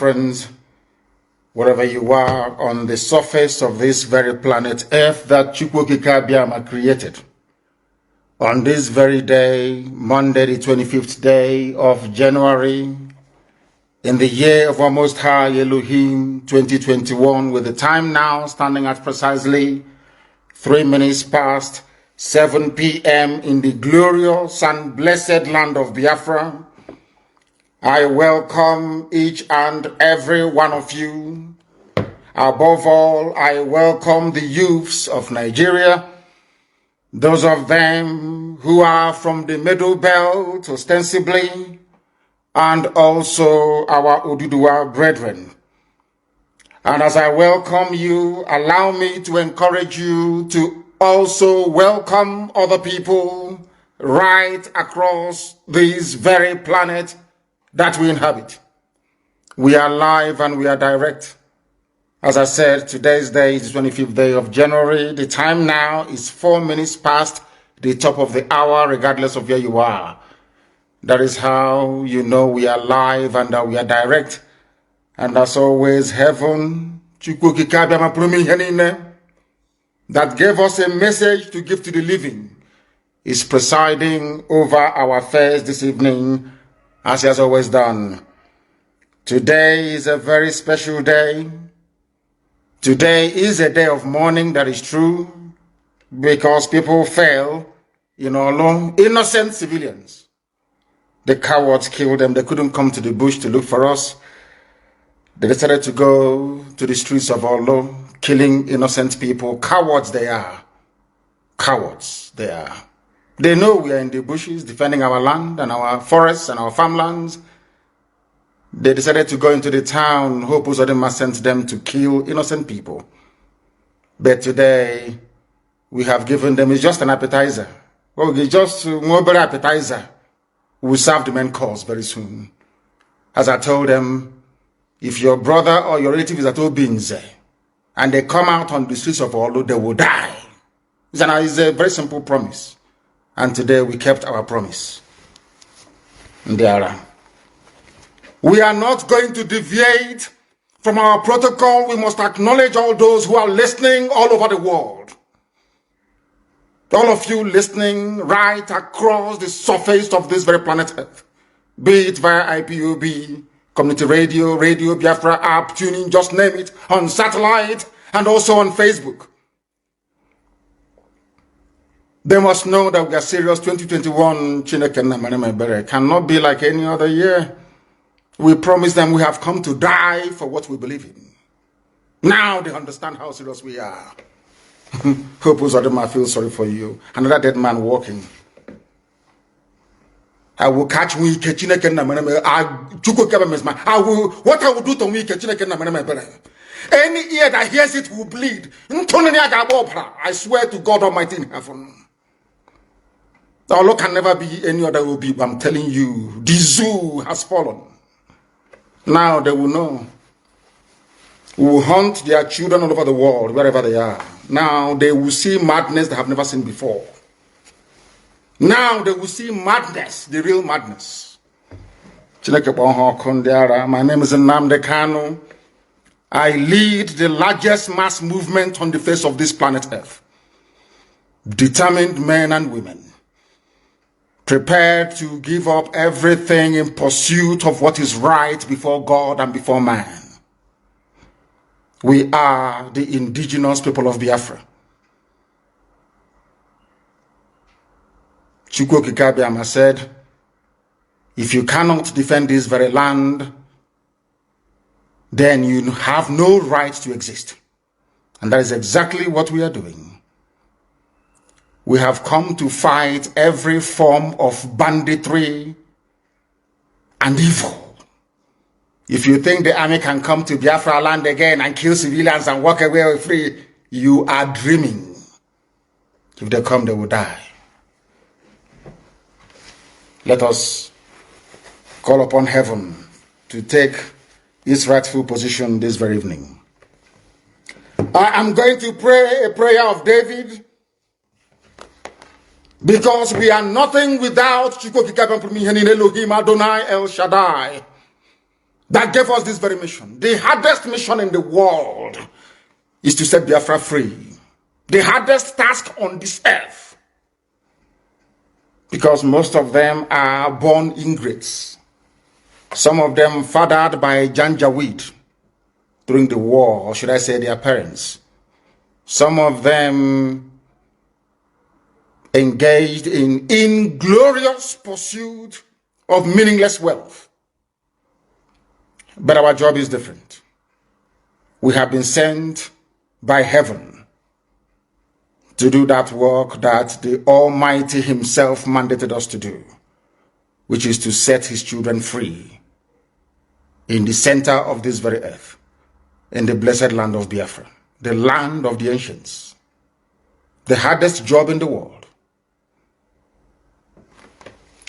Biafrans, wherever you are on the surface of this very planet Earth that Chukwokika Biama created. On this very day, Monday, the 25th day of January, in the year of our Most High Elohim 2021, with the time now standing at precisely 3 minutes past 7 p.m. in the glorious and blessed land of Biafra, I welcome each and every one of you. Above all, I welcome the youths of Nigeria, those of them who are from the Middle Belt ostensibly, and also our Oduduwa brethren. And as I welcome you, allow me to encourage you to also welcome other people right across this very planet that we inhabit. We are live and we are direct. As I said, today's day is the 25th day of January. The time now is 4 minutes past the top of the hour, regardless of where you are. That is how you know we are live and that we are direct. And as always, heaven, that gave us a message to give to the living, is presiding over our affairs this evening, as he has always done. Today is a very special day. Today is a day of mourning, that is true, because people fell, innocent civilians. The cowards killed them. They couldn't come to the bush to look for us. They decided to go to the streets of Olo, killing innocent people. Cowards they are. Cowards they are. They know we are in the bushes defending our land and our forests and our farmlands. They decided to go into the town. Hope Uzodinma sent them to kill innocent people. But today, we have given them, it's just an appetizer. Well, it's just a mobile appetizer. We will serve the main course very soon. As I told them, if your brother or your relative is at Obinze, and they come out on the streets of Olu, they will die. It's a very simple promise. And today we kept our promise. Ndiara. We are not going to deviate from our protocol. We must acknowledge all those who are listening all over the world. All of you listening right across the surface of this very planet Earth, be it via IPOB, community radio, Radio Biafra app, tuning, just name it, on satellite, and also on Facebook. They must know that we are serious. 2021 Chineke cannot be like any other year. We promise them we have come to die for what we believe in. Now they understand how serious we are. Hope Uzodinma feels sorry for you. Another dead man walking. I will catch me. What I will do to me. Any ear that hears it will bleed. I swear to God Almighty in heaven. Our Lord can never be any other will be. I'm telling you, the zoo has fallen. Now they will know. We will hunt their children all over the world, wherever they are. Now they will see madness they have never seen before. Now they will see madness, the real madness. My name is Nnamdi Kalu. I lead the largest mass movement on the face of this planet Earth. Determined men and women, prepared to give up everything in pursuit of what is right before God and before man. We are the indigenous people of Biafra. Chukwokika Biama said, if you cannot defend this very land, then you have no right to exist. And that is exactly what we are doing. We have come to fight every form of banditry and evil. If you think the army can come to Biafra land again and kill civilians and walk away free, you are dreaming. If they come, they will die. Let us call upon heaven to take its rightful position this very evening. I am going to pray a prayer of David, because we are nothing without Elohim Adonai El Shaddai. that gave us this very mission. The hardest mission in the world is to set Biafra free. The hardest task on this earth. Because most of them are born ingrates. Some of them fathered by Janjaweed during the war, or should I say their parents. Some of them engaged in inglorious pursuit of meaningless wealth. But our job is different. We have been sent by heaven to do that work that the Almighty Himself mandated us to do, which is to set His children free in the center of this very earth, in the blessed land of Biafra, the land of the ancients, the hardest job in the world.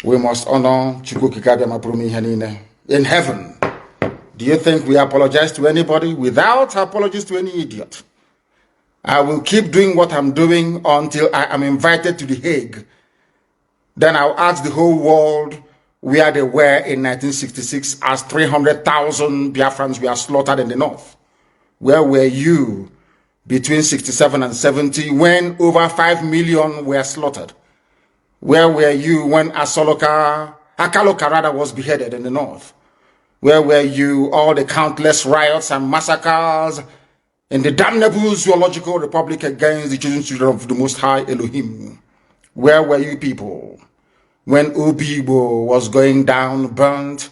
We must honor in heaven. Do you think we apologize to anybody? Without apologies to any idiot. I will keep doing what I'm doing until I am invited to The Hague. Then I'll ask the whole world where they were in 1966 as 300,000 Biafrans were slaughtered in the north. Where were you between 67 and 70 when over 5 million were slaughtered? Where were you when Akalu Karada was beheaded in the north? Where were you all the countless riots and massacres in the damnable zoological republic against the chosen children of the Most High Elohim? Where were you people when Obibo was going down, burnt,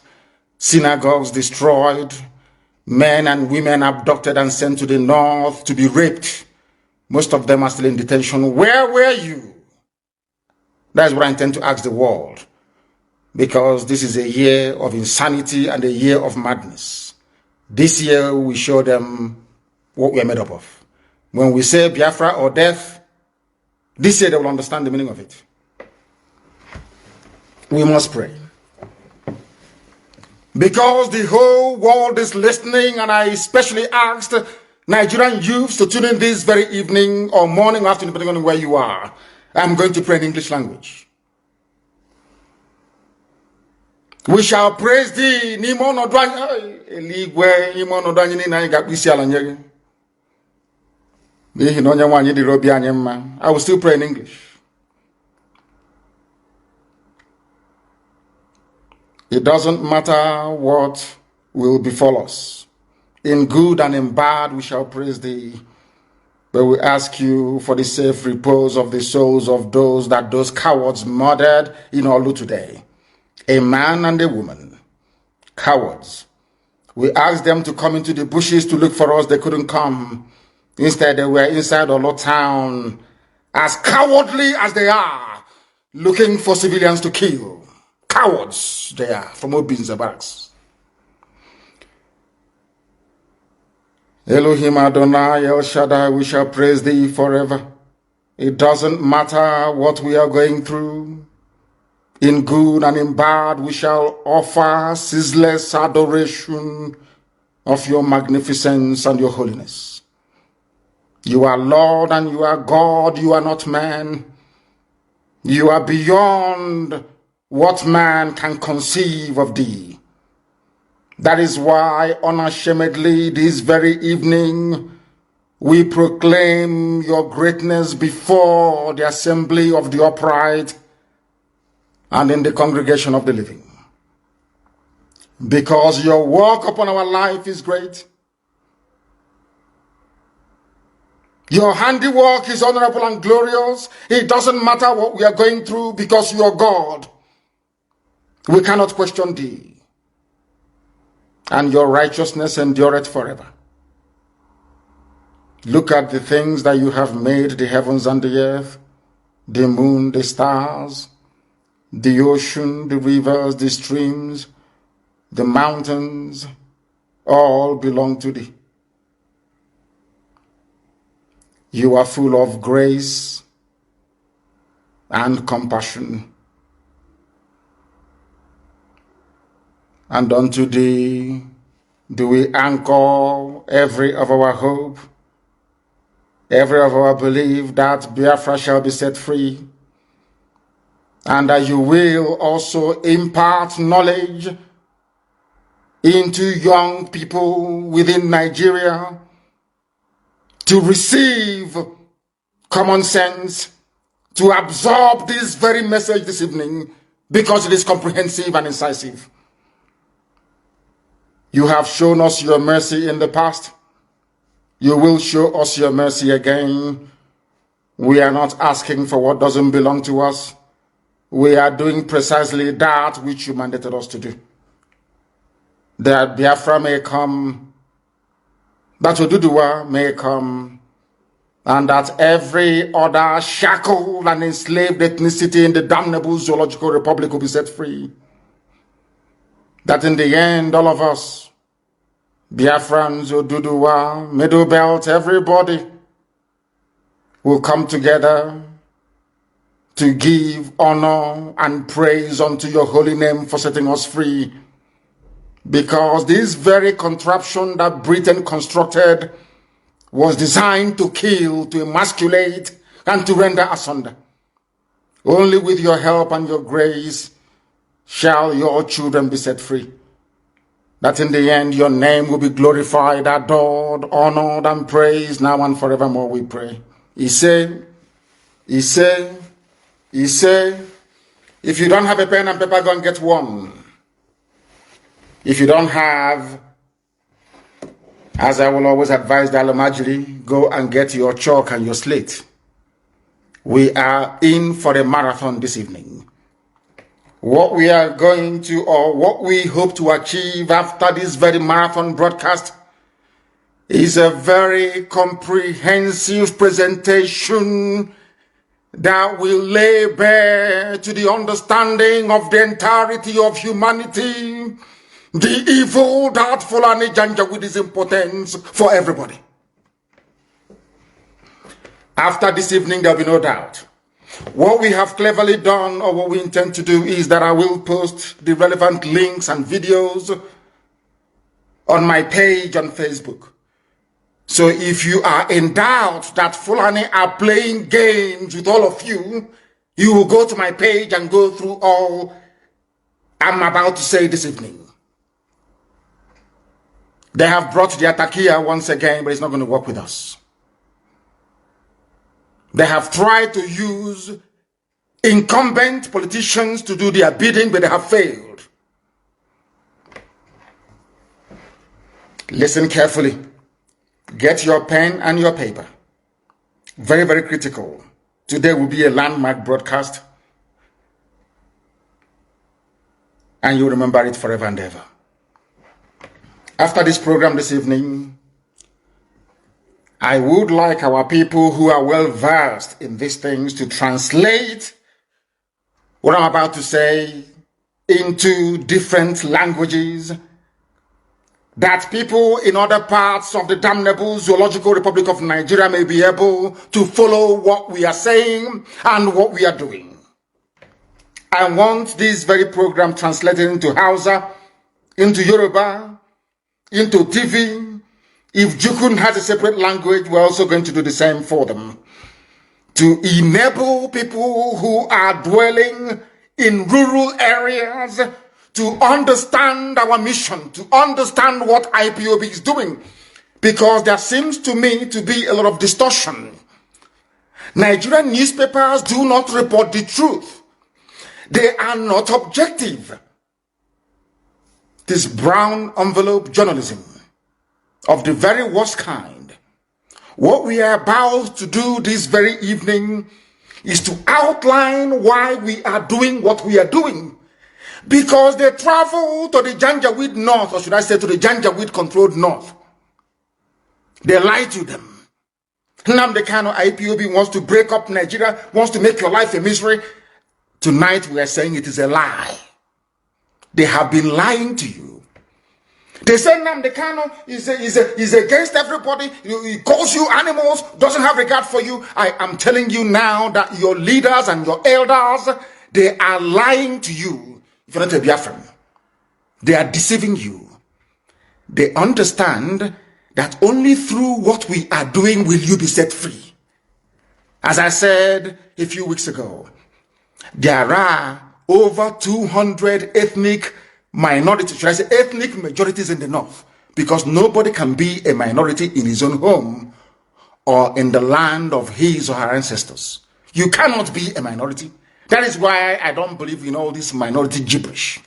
synagogues destroyed, men and women abducted and sent to the north to be raped? Most of them are still in detention. Where were you? That's what I intend to ask the world, because this is a year of insanity and a year of madness. This year we show them what we are made up of. When we say Biafra or death, this year they will understand the meaning of it. We must pray. Because the whole world is listening, and I especially asked Nigerian youths to tune in this very evening or morning or afternoon, depending on where you are. I'm going to pray in English language. We shall praise thee. I will still pray in English. It doesn't matter what will befall us. In good and in bad we shall praise thee. But we ask you for the safe repose of the souls of those cowards murdered in Olu today. A man and a woman. Cowards. We asked them to come into the bushes to look for us. They couldn't come. Instead, they were inside Olu town, as cowardly as they are, looking for civilians to kill. Cowards they are, from Obin's barracks. Elohim Adonai El Shaddai, we shall praise thee forever. It doesn't matter what we are going through. In good and in bad, we shall offer ceaseless adoration of your magnificence and your holiness. You are Lord and you are God, you are not man. You are beyond what man can conceive of thee. That is why unashamedly this very evening we proclaim your greatness before the assembly of the upright and in the congregation of the living. Because your work upon our life is great. Your handiwork is honorable and glorious. It doesn't matter what we are going through, because you are God. We cannot question thee. And your righteousness endureth forever. Look at the things that you have made, the heavens and the earth, the moon, the stars, the ocean, the rivers, the streams, the mountains, all belong to thee. You are full of grace and compassion. And unto thee do we anchor every of our hope, every of our belief that Biafra shall be set free, and that you will also impart knowledge into young people within Nigeria to receive common sense, to absorb this very message this evening because it is comprehensive and incisive. You have shown us your mercy in the past. You will show us your mercy again. We are not asking for what doesn't belong to us. We are doing precisely that which you mandated us to do. That Biafra may come, that Oduduwa may come, and that every other shackled and enslaved ethnicity in the damnable zoological republic will be set free. That in the end, all of us, Biafrans, Oduduwa, Middle Belt, everybody will come together to give honor and praise unto your holy name for setting us free. Because this very contraption that Britain constructed was designed to kill, to emasculate, and to render asunder. Only with your help and your grace shall your children be set free. That in the end your name will be glorified, adored, honored, and praised now and forevermore, we pray. He said, if you don't have a pen and paper, go and get one. If you don't have, as I will always advise the Alomajiri, go and get your chalk and your slate. We are in for a marathon this evening. What we are going to, or what we hope to achieve after this very marathon broadcast, is a very comprehensive presentation that will lay bare to the understanding of the entirety of humanity the evil that Fulani Janjaweed is importance for everybody. After this evening, there will be no doubt. What we have cleverly done, or what we intend to do, is that I will post the relevant links and videos on my page on Facebook. So if you are in doubt that Fulani are playing games with all of you, you will go to my page and go through all I'm about to say this evening. They have brought the Atakia once again, but it's not going to work with us. They have tried to use incumbent politicians to do their bidding, but they have failed. Listen carefully. Get your pen and your paper. Very, very critical. Today will be a landmark broadcast, and you'll remember it forever and ever. After this program this evening, I would like our people who are well versed in these things to translate what I'm about to say into different languages, that people in other parts of the damnable Zoological Republic of Nigeria may be able to follow what we are saying and what we are doing. I want this very program translated into Hausa, into Yoruba, into TV. If Jukun has a separate language, we're also going to do the same for them, to enable people who are dwelling in rural areas to understand our mission, to understand what IPOB is doing, because there seems to me to be a lot of distortion. Nigerian newspapers do not report the truth. They are not objective. This brown envelope journalism of the very worst kind. What we are about to do this very evening is to outline why we are doing what we are doing. Because they travel to the Janjaweed North, or should I say to the Janjaweed controlled North. They lie to them. Nnamdi Kanu IPOB wants to break up Nigeria, wants to make your life a misery. Tonight we are saying it is a lie. They have been lying to you. They say Nnamdi Kanu is against everybody. He calls you animals, doesn't have regard for you. I am telling you now that your leaders and your elders, they are lying to you. If you're not a Biafran, they are deceiving you. They understand that only through what we are doing will you be set free. As I said a few weeks ago, there are over 200 ethnic minority, should I say ethnic majorities in the north, because nobody can be a minority in his own home or in the land of his or her ancestors. You cannot be a minority. That is why I don't believe in all this minority gibberish.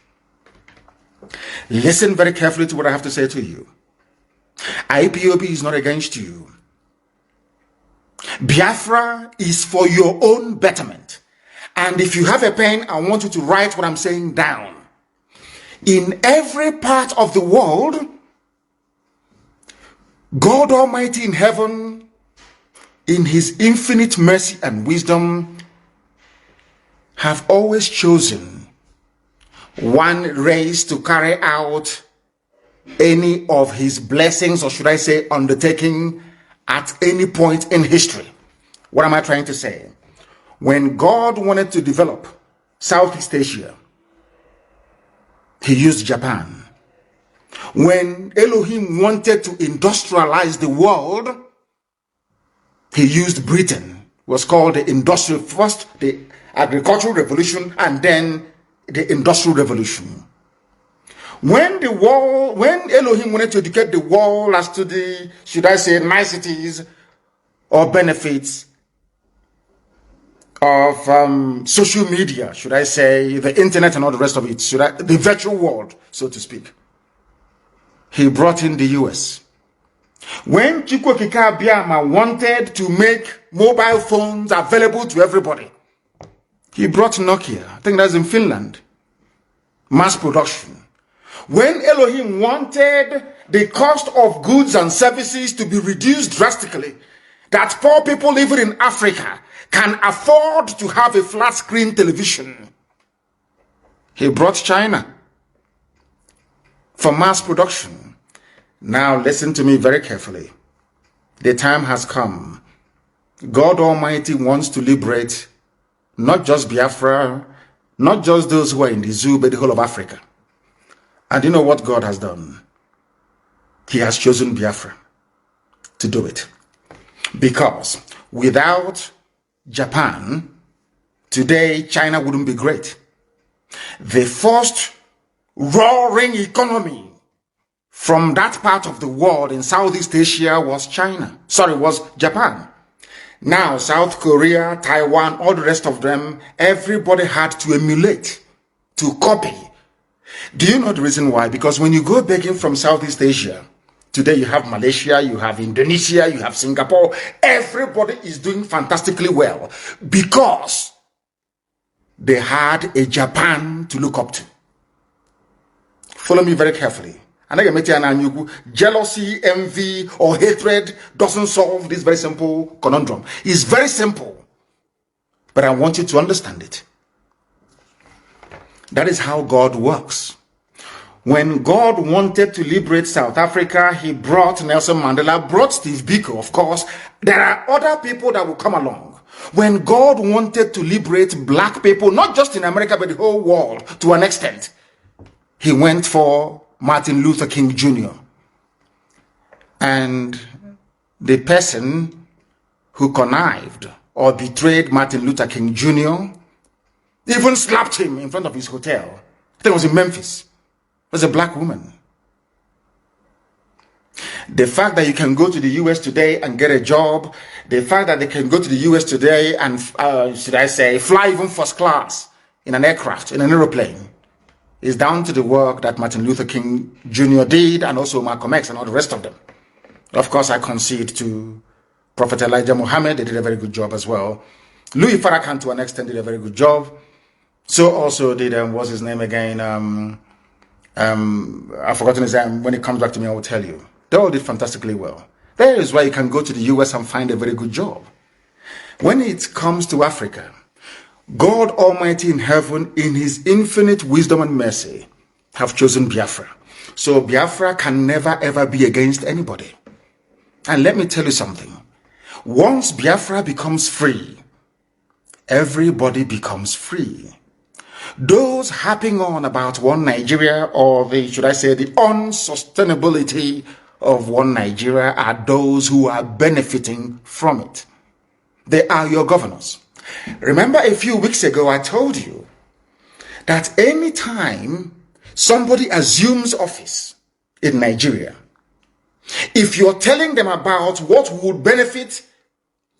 Listen very carefully to what I have to say to you. IPOB is not against you. Biafra is for your own betterment. And if you have a pen, I want you to write what I'm saying down. In every part of the world, God Almighty in heaven, in his infinite mercy and wisdom, have always chosen one race to carry out any of his blessings, or should I say undertaking, at any point in history. What am I trying to say? When God wanted to develop Southeast Asia, he used Japan. When Elohim wanted to industrialize the world, he used Britain. It was called the industrial, first the agricultural revolution and then the industrial revolution. When Elohim wanted to educate the world as to the, should I say, niceties or benefits of social media, should I say, the internet and all the rest of it, the virtual world, so to speak, he brought in the US. When Chukwuemeka Biama wanted to make mobile phones available to everybody, he brought Nokia. I think that's in Finland. Mass production. When Elohim wanted the cost of goods and services to be reduced drastically, that poor people living in Africa can afford to have a flat screen television, he brought China for mass production. Now listen to me very carefully. The time has come. God Almighty wants to liberate not just Biafra, not just those who are in the zoo, but the whole of Africa. And you know what God has done? He has chosen Biafra to do it. Because without Japan, today China wouldn't be great. The first roaring economy from that part of the world in Southeast Asia was Japan. Now South Korea, Taiwan, all the rest of them, everybody had to emulate, to copy. Do you know the reason why? Because when you go begging from Southeast Asia, today you have Malaysia, you have Indonesia, you have Singapore, everybody is doing fantastically well because they had a Japan to look up to. Follow me very carefully. Jealousy, envy, or hatred doesn't solve this very simple conundrum. It's very simple, but I want you to understand it. That is how God works. When God wanted to liberate South Africa, he brought Nelson Mandela, brought Steve Biko, of course. There are other people that will come along. When God wanted to liberate black people, not just in America, but the whole world to an extent, he went for Martin Luther King Jr. And the person who connived or betrayed Martin Luther King Jr. even slapped him in front of his hotel. I think it was in Memphis. It was a black woman. The fact that you can go to the US today and get a job, the fact that they can go to the US today and, should I say, fly even first class in an aircraft, in an aeroplane, is down to the work that Martin Luther King Jr. did, and also Malcolm X and all the rest of them. Of course, I concede to Prophet Elijah Muhammad. They did a very good job as well. Louis Farrakhan, to an extent, did a very good job. So also did, what's his name again? I've forgotten his name. When it comes back to me, I will tell you. They all did fantastically well. That is why you can go to the US and find a very good job. When it comes to Africa, God Almighty in heaven, in his infinite wisdom and mercy, have chosen Biafra. So Biafra can never ever be against anybody. And let me tell you something. Once Biafra becomes free, everybody becomes free. Those harping on about one Nigeria, or the, should I say, the unsustainability of one Nigeria, are those who are benefiting from it. They are your governors. Remember a few weeks ago I told you that anytime somebody assumes office in Nigeria, if you're telling them about what would benefit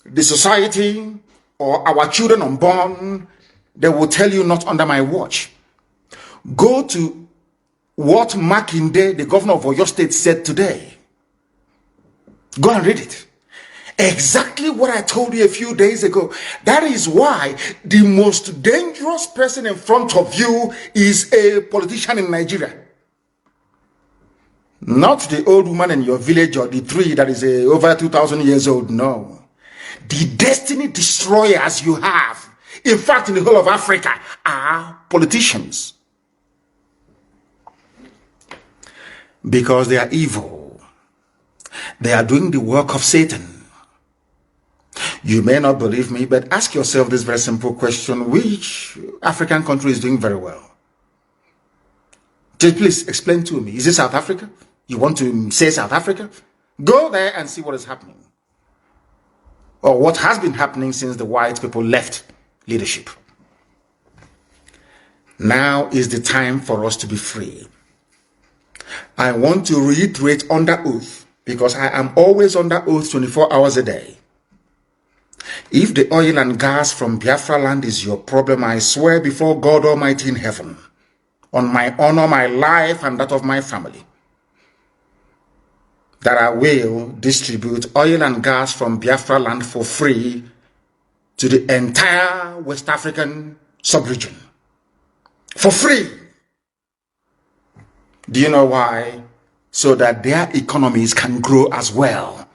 the society or our children unborn, they will tell you not under my watch. Go to what Makinde, the governor of Oyo State, said today. Go and read it. Exactly what I told you a few days ago. That is why the most dangerous person in front of you is a politician in Nigeria. Not the old woman in your village or the tree that is over 2,000 years old. No. The destiny destroyers you have, in fact, in the whole of Africa, are politicians. Because they are evil. They are doing the work of Satan. You may not believe me, but ask yourself this very simple question: which African country is doing very well? Just please explain to me. Is it South Africa? You want to say South Africa? Go there and see what is happening. Or what has been happening since the white people left leadership. Now is the time for us to be free. I want to reiterate under oath, because I am always under oath 24 hours a day. If the oil and gas from Biafra land is your problem, I swear before God Almighty in heaven, on my honor, my life, and that of my family, that I will distribute oil and gas from Biafra land for free to the entire West African sub-region. For free. Do you know why? So that their economies can grow as well.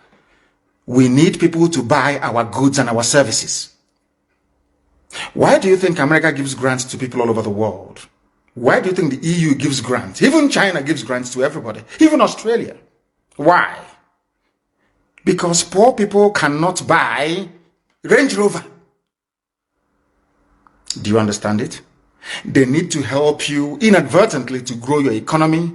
We need people to buy our goods and our services. Why do you think America gives grants to people all over the world? Why do you think the EU gives grants? Even China gives grants to everybody. Even Australia. Why? Because poor people cannot buy Range Rover. Do you understand it? They need to help you inadvertently to grow your economy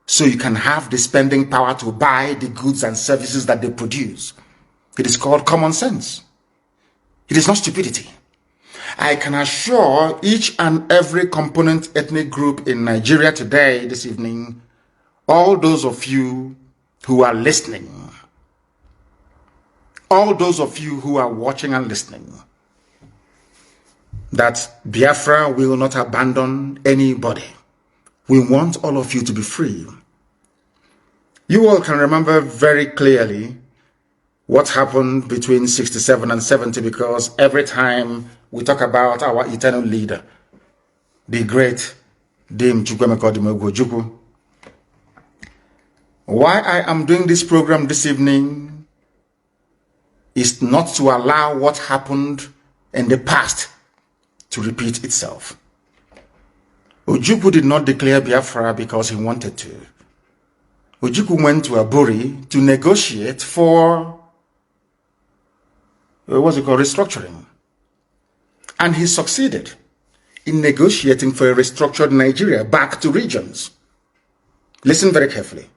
so you can have the spending power to buy the goods and services that they produce. It is called common sense. It is not stupidity. I can assure each and every component ethnic group in Nigeria today, this evening, all those of you who are listening, all those of you who are watching and listening, that Biafra will not abandon anybody. We want all of you to be free. You all can remember very clearly what happened between 67 and 70, because every time we talk about our eternal leader, the great Dame Chukwemeka Ojukwu, why I am doing this program this evening is not to allow what happened in the past to repeat itself. Ojukwu did not declare Biafra because he wanted to. Ojukwu went to Aburi to negotiate for restructuring. And he succeeded in negotiating for a restructured Nigeria back to regions. Listen very carefully.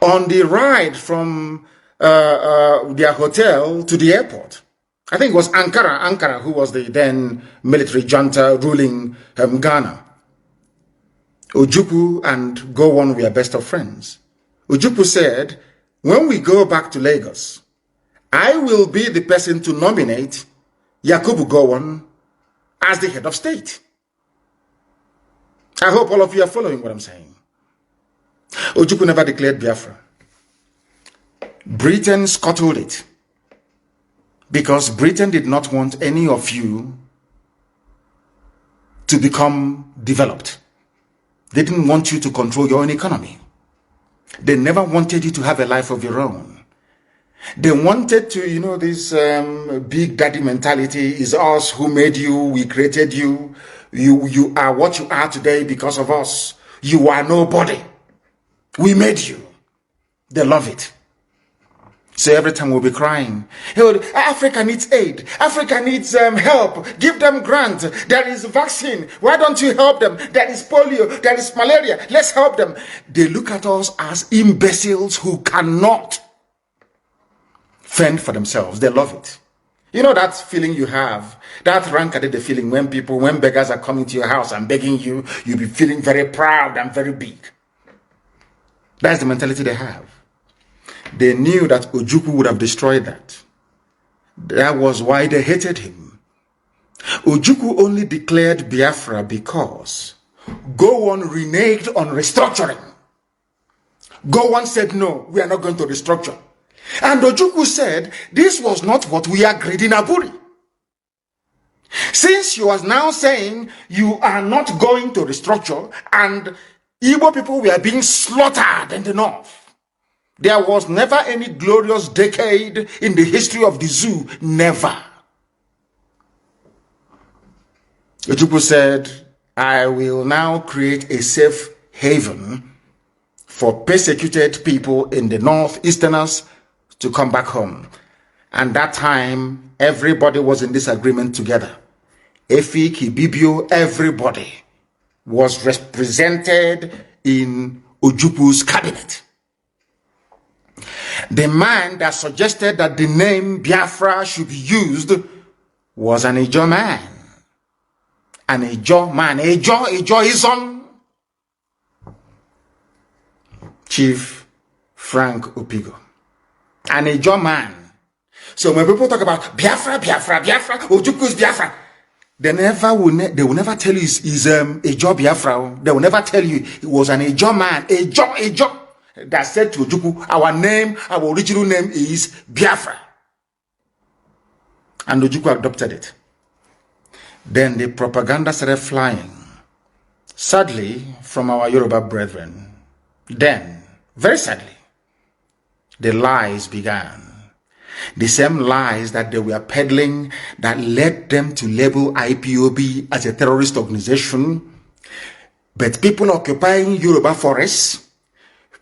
On the ride from their hotel to the airport, I think it was Ankara who was the then military junta ruling Ghana. Ojukwu and Gowon were best of friends. Ojukwu said, when we go back to Lagos, I will be the person to nominate Yakubu Gowon as the head of state. I hope all of you are following what I'm saying. Ojukwu never declared Biafra. Britain scuttled it because Britain did not want any of you to become developed. They didn't want you to control your own economy. They never wanted you to have a life of your own. They wanted to, this big daddy mentality is us who made you, we created you. You are what you are today because of us. You are nobody. We made you. They love it. So every time we'll be crying, hey, Africa needs aid. Africa needs help. Give them grant. There is vaccine. Why don't you help them? There is polio. There is malaria. Let's help them. They look at us as imbeciles who cannot fend for themselves. They love it. You know that feeling you have, that rankadede feeling when beggars are coming to your house and begging you, you'll be feeling very proud and very big. That's the mentality they have. They knew that Ojukwu would have destroyed that. That was why they hated him. Ojukwu only declared Biafra because Gowon reneged on restructuring. Gowon said, no, we are not going to restructure. And Ojukwu said, this was not what we agreed in Aburi. Since you are now saying you are not going to restructure and Igbo people were being slaughtered in the north, there was never any glorious decade in the history of the zoo. Never. Ojukwu said, I will now create a safe haven for persecuted people in the northeasterners to come back home. And that time, everybody was in this agreement together. Efik, Ibibio, everybody was represented in Ojukwu's cabinet. The man that suggested that the name Biafra should be used was an Ijo man. An Ijo man. Ijo is on Chief Frank Opigo. An Ijo man. So when people talk about Biafra, Ojukwu's Biafra, they will never tell you is Ijo Biafra. They will never tell you it was an Ijo man. Ijo. That said to Ojukwu, our original name is Biafra. And Ojukwu adopted it. Then the propaganda started flying. Sadly, from our Yoruba brethren. Then, very sadly, the lies began. The same lies that they were peddling that led them to label IPOB as a terrorist organization. But people occupying Yoruba forests,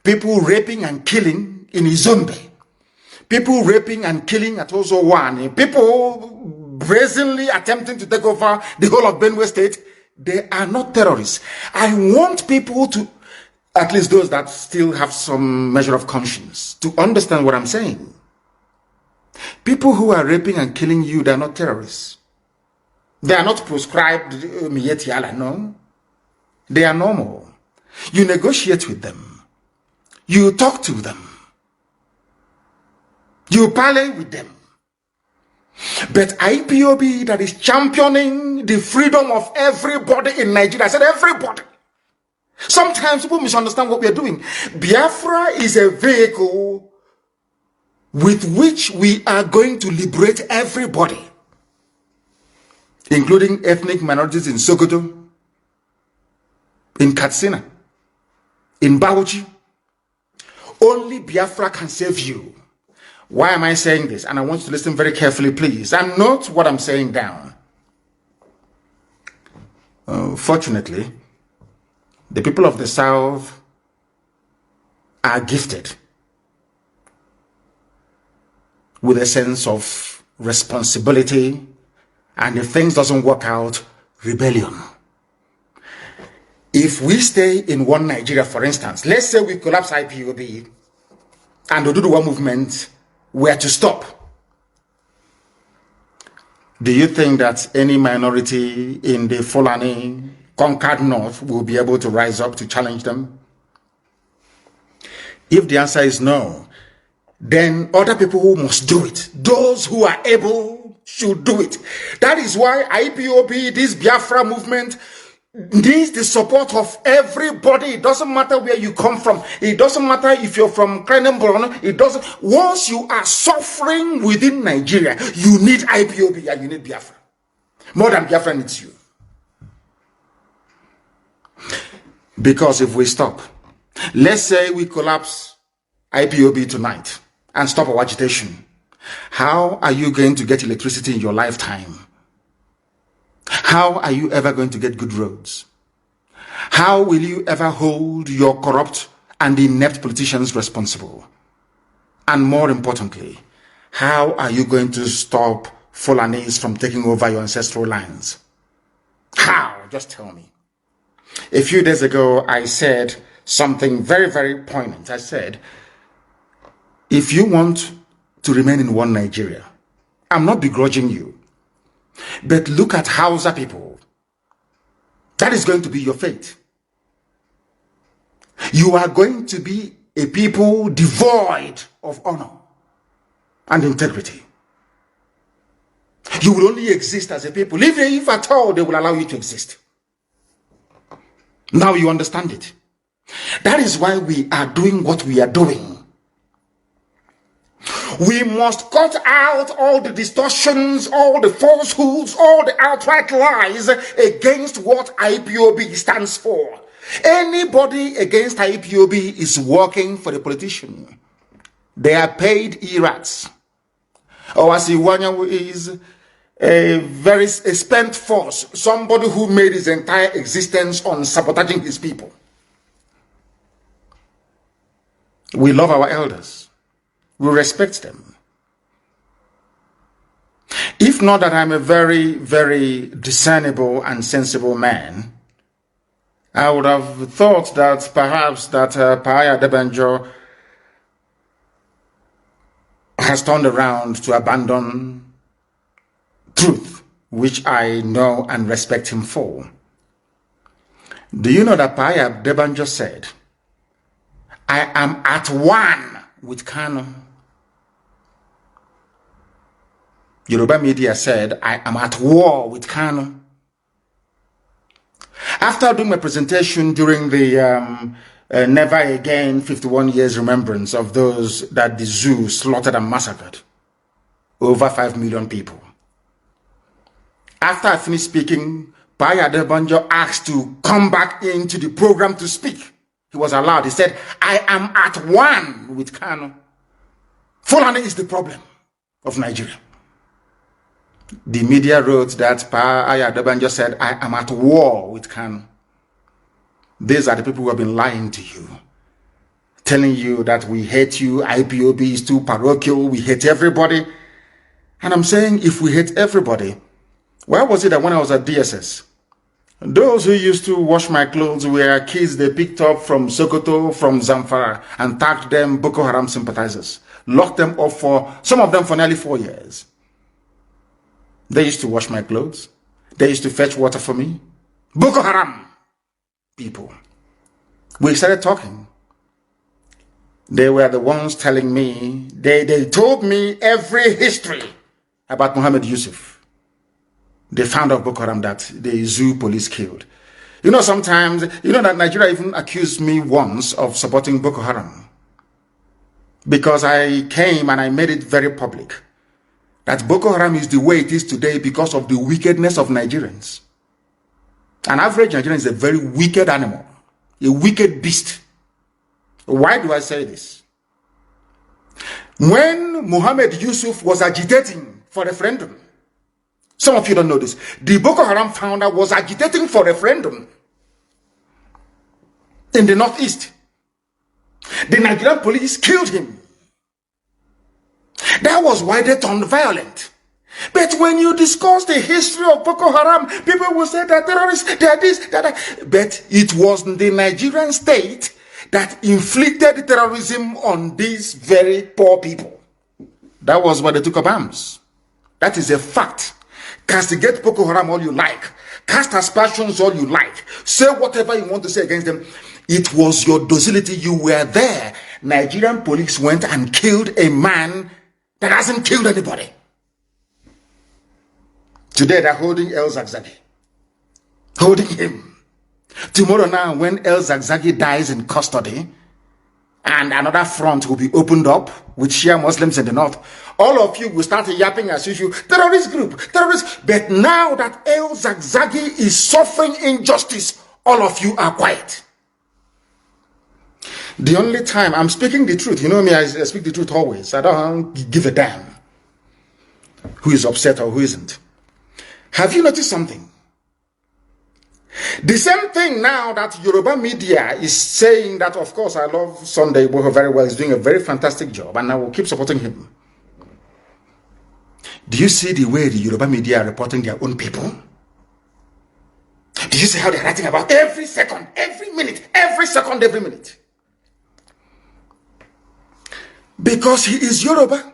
people raping and killing in Izombe, people raping and killing at Ozo One, people brazenly attempting to take over the whole of Benue State, they are not terrorists. I want people to, at least those that still have some measure of conscience, to understand what I'm saying. People who are raping and killing you, they are not terrorists. They are not proscribed Mietiala, no. They are normal. You negotiate with them. You talk to them. You parley with them. But IPOB that is championing the freedom of everybody in Nigeria, I said everybody. Sometimes people misunderstand what we are doing. Biafra is a vehicle with which we are going to liberate everybody, including ethnic minorities in Sokoto, in Katsina, in Bauchi. Only Biafra can save you. Why am I saying this? And I want you to listen very carefully, please, and note what I'm saying down. Fortunately, the people of the South are gifted with a sense of responsibility, and if things doesn't work out, rebellion. If we stay in one Nigeria, for instance, let's say we collapse IPOB and the Oduduwa movement were to stop, do you think that any minority in the Fulani conquered North will be able to rise up to challenge them? If the answer is no, then other people who must do it, those who are able, should do it. That is why IPOB, this Biafra movement, needs the support of everybody. It doesn't matter where you come from. It doesn't matter if you're from Krenenborn. It doesn't. Once you are suffering within Nigeria, you need IPOB and you need Biafra. More than Biafra needs you. Because if we stop, let's say we collapse IPOB tonight and stop our agitation, how are you going to get electricity in your lifetime? How are you ever going to get good roads? How will you ever hold your corrupt and inept politicians responsible? And more importantly, how are you going to stop Fulanis from taking over your ancestral lands? How? Just tell me. A few days ago, I said something very, very poignant. I said, if you want to remain in one Nigeria, I'm not begrudging you. But look at Hausa people. That is going to be your fate. You are going to be a people devoid of honor and integrity. You will only exist as a people, even if at all they will allow you to exist. Now you understand it. That is why we are doing what we are doing. We must cut out all the distortions, all the falsehoods, all the outright lies against what IPOB stands for. Anybody against IPOB is working for the politician. They are paid errats. Owasiwanya is a very spent force, somebody who made his entire existence on sabotaging his people. We love our elders. We respect them. If not that I'm a very, very discernible and sensible man, I would have thought that perhaps that Paya Debanjo has turned around to abandon truth, which I know and respect him for. Do you know that Paya Debanjo said, I am at one with Kanu? Yoruba media said, I am at war with Kanu. After doing my presentation during the Never Again 51 years remembrance of those that the zoo slaughtered and massacred, over 5 million people. After I finished speaking, Paya Debanjo asked to come back into the program to speak. He was allowed. He said, I am at one with Kanu. Fulani is the problem of Nigeria. The media wrote that Paya Debanjo said, I am at war with Kanu. These are the people who have been lying to you, telling you that we hate you, IPOB is too parochial, we hate everybody. And I'm saying, if we hate everybody, why was it that when I was at DSS, those who used to wash my clothes were kids they picked up from Sokoto, from Zamfara, and tagged them Boko Haram sympathizers, locked them up some of them for nearly 4 years. They used to wash my clothes. They used to fetch water for me. Boko Haram people. We started talking. They were the ones telling me, they told me every history about Muhammad Yusuf. They found out Boko Haram that the zoo police killed. You know, sometimes, you know that Nigeria even accused me once of supporting Boko Haram. Because I came and I made it very public that Boko Haram is the way it is today because of the wickedness of Nigerians. An average Nigerian is a very wicked animal, a wicked beast. Why do I say this? When Muhammad Yusuf was agitating for referendum, some of you don't know this, the Boko Haram founder was agitating for referendum in the northeast. The Nigerian police killed him. That was why they turned violent. But when you discuss the history of Boko Haram, people will say that terrorists, they are this, that. But it was the Nigerian state that inflicted terrorism on these very poor people. That was why they took up arms. That is a fact. Castigate Boko Haram all you like. Cast aspersions all you like. Say whatever you want to say against them. It was your docility. You were there. Nigerian police went and killed a man that hasn't killed anybody. Today they're holding El Zagzagi. Holding him. Tomorrow now, when El Zagzagi dies in custody, and another front will be opened up with Shia Muslims in the north, all of you will start yapping as usual, terrorist group, terrorist. But now that El Zagzagi is suffering injustice, all of you are quiet. The only time I'm speaking the truth, you know me, I speak the truth always. I don't give a damn who is upset or who isn't. Have you noticed something? The same thing now that Yoruba media is saying that, of course, I love Sunday Igboho very well. He's doing a very fantastic job, and I will keep supporting him. Do you see the way the Yoruba media are reporting their own people? Do you see how they're writing about every second, every minute, every second, every minute? Because he is Yoruba.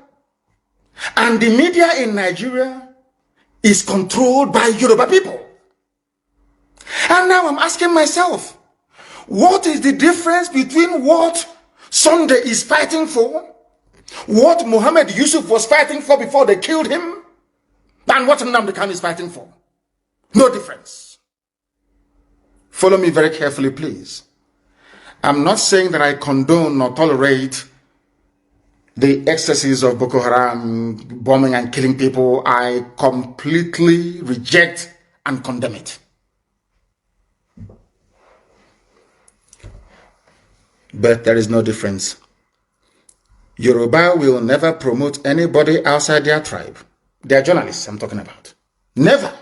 And the media in Nigeria is controlled by Yoruba people. And now I'm asking myself, what is the difference between what Sunday is fighting for, what Muhammad Yusuf was fighting for before they killed him, and what Nnamdi is fighting for? No difference. Follow me very carefully, please. I'm not saying that I condone or tolerate the excesses of Boko Haram bombing and killing people. I completely reject and condemn it. But there is no difference. Yoruba will never promote anybody outside their tribe. They are journalists I'm talking about. Never.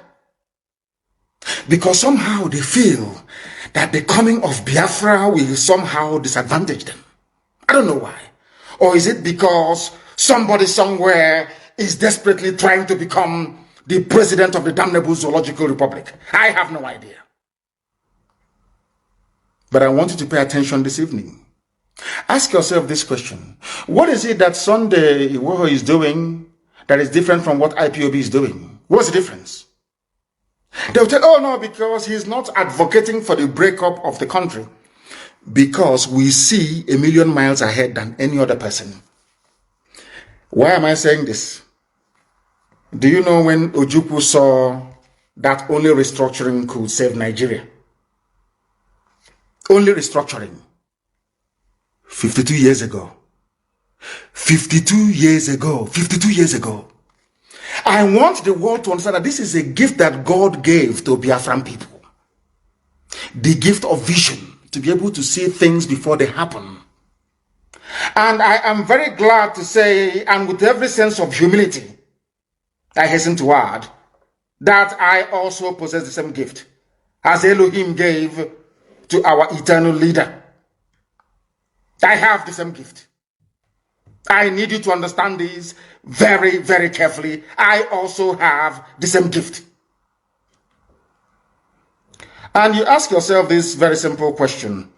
Because somehow they feel that the coming of Biafra will somehow disadvantage them. I don't know why. Or is it because somebody somewhere is desperately trying to become the president of the damnable Zoological Republic? I have no idea. But I want you to pay attention this evening. Ask yourself this question. What is it that Sunday Iwoho is doing that is different from what IPOB is doing? What's the difference? They'll tell, oh no, because he's not advocating for the breakup of the country. Because we see a million miles ahead than any other person. Why am I saying this? Do you know when Ojukwu saw that only restructuring could save Nigeria? Only restructuring. 52 years ago. 52 years ago. 52 years ago. I want the world to understand that this is a gift that God gave to Biafran people. The gift of vision, to be able to see things before they happen. And I am very glad to say, and with every sense of humility, I hasten to add, that I also possess the same gift as Elohim gave to our eternal leader. I have the same gift. I need you to understand this very, very carefully. I also have the same gift. And you ask yourself this very simple question.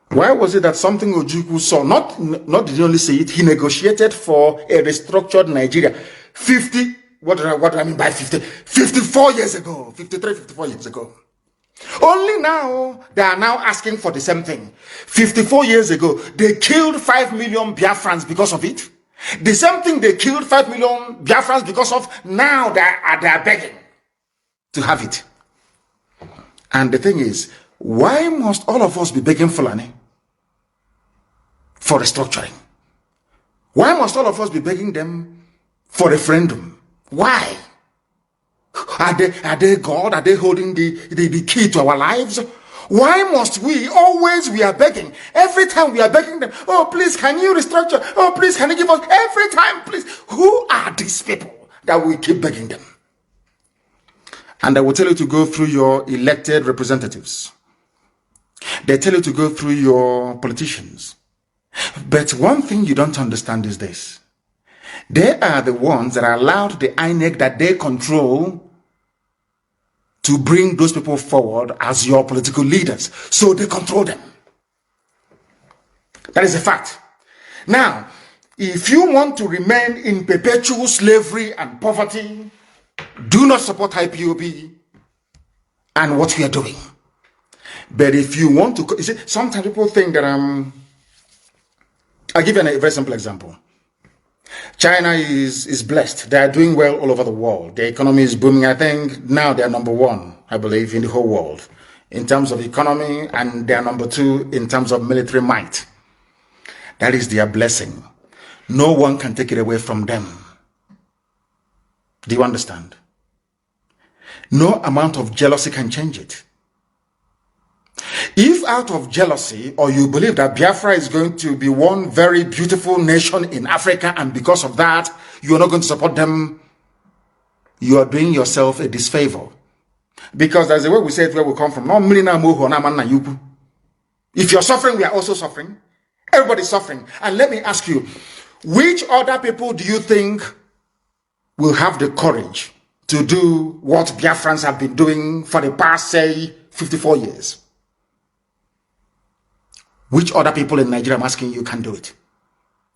Why was it that something Ojukwu saw, not did he only say it, he negotiated for a restructured Nigeria what do I mean by 50? 54 years ago, 53, 54 years ago. Only now, they are now asking for the same thing. 54 years ago, they killed 5 million Biafrans because of it. The same thing they killed 5 million Biafrans because of, now they are begging to have it. And the thing is, why must all of us be begging Fulani for restructuring? Why must all of us be begging them for referendum? Why? Are they God? Are they holding the key to our lives? Why must we are begging? Every time we are begging them, oh, please, can you restructure? Oh, please, can you give us? Every time, please. Who are these people that we keep begging them? And I will tell you to go through your elected representatives. They tell you to go through your politicians. But one thing you don't understand is this. They are the ones that allowed the INEC that they control to bring those people forward as your political leaders. So they control them. That is a fact. Now, if you want to remain in perpetual slavery and poverty, do not support IPOB and what we are doing. But if you want to, you see, sometimes people think that I'll give you a very simple example. China is blessed. They are doing well all over the world. The economy is booming. I think now they are number one, I believe, in the whole world in terms of economy, and they are number two in terms of military might. That is their blessing. No one can take it away from them. Do you understand? No amount of jealousy can change it. If out of jealousy, or you believe that Biafra is going to be one very beautiful nation in Africa, and because of that, you are not going to support them, you are doing yourself a disfavor. Because there's a way we say it where we come from. If you're suffering, we are also suffering. Everybody's suffering. And let me ask you, which other people do you think will have the courage to do what Biafrans have been doing for the past, say, 54 years? Which other people in Nigeria, I'm asking you, can do it?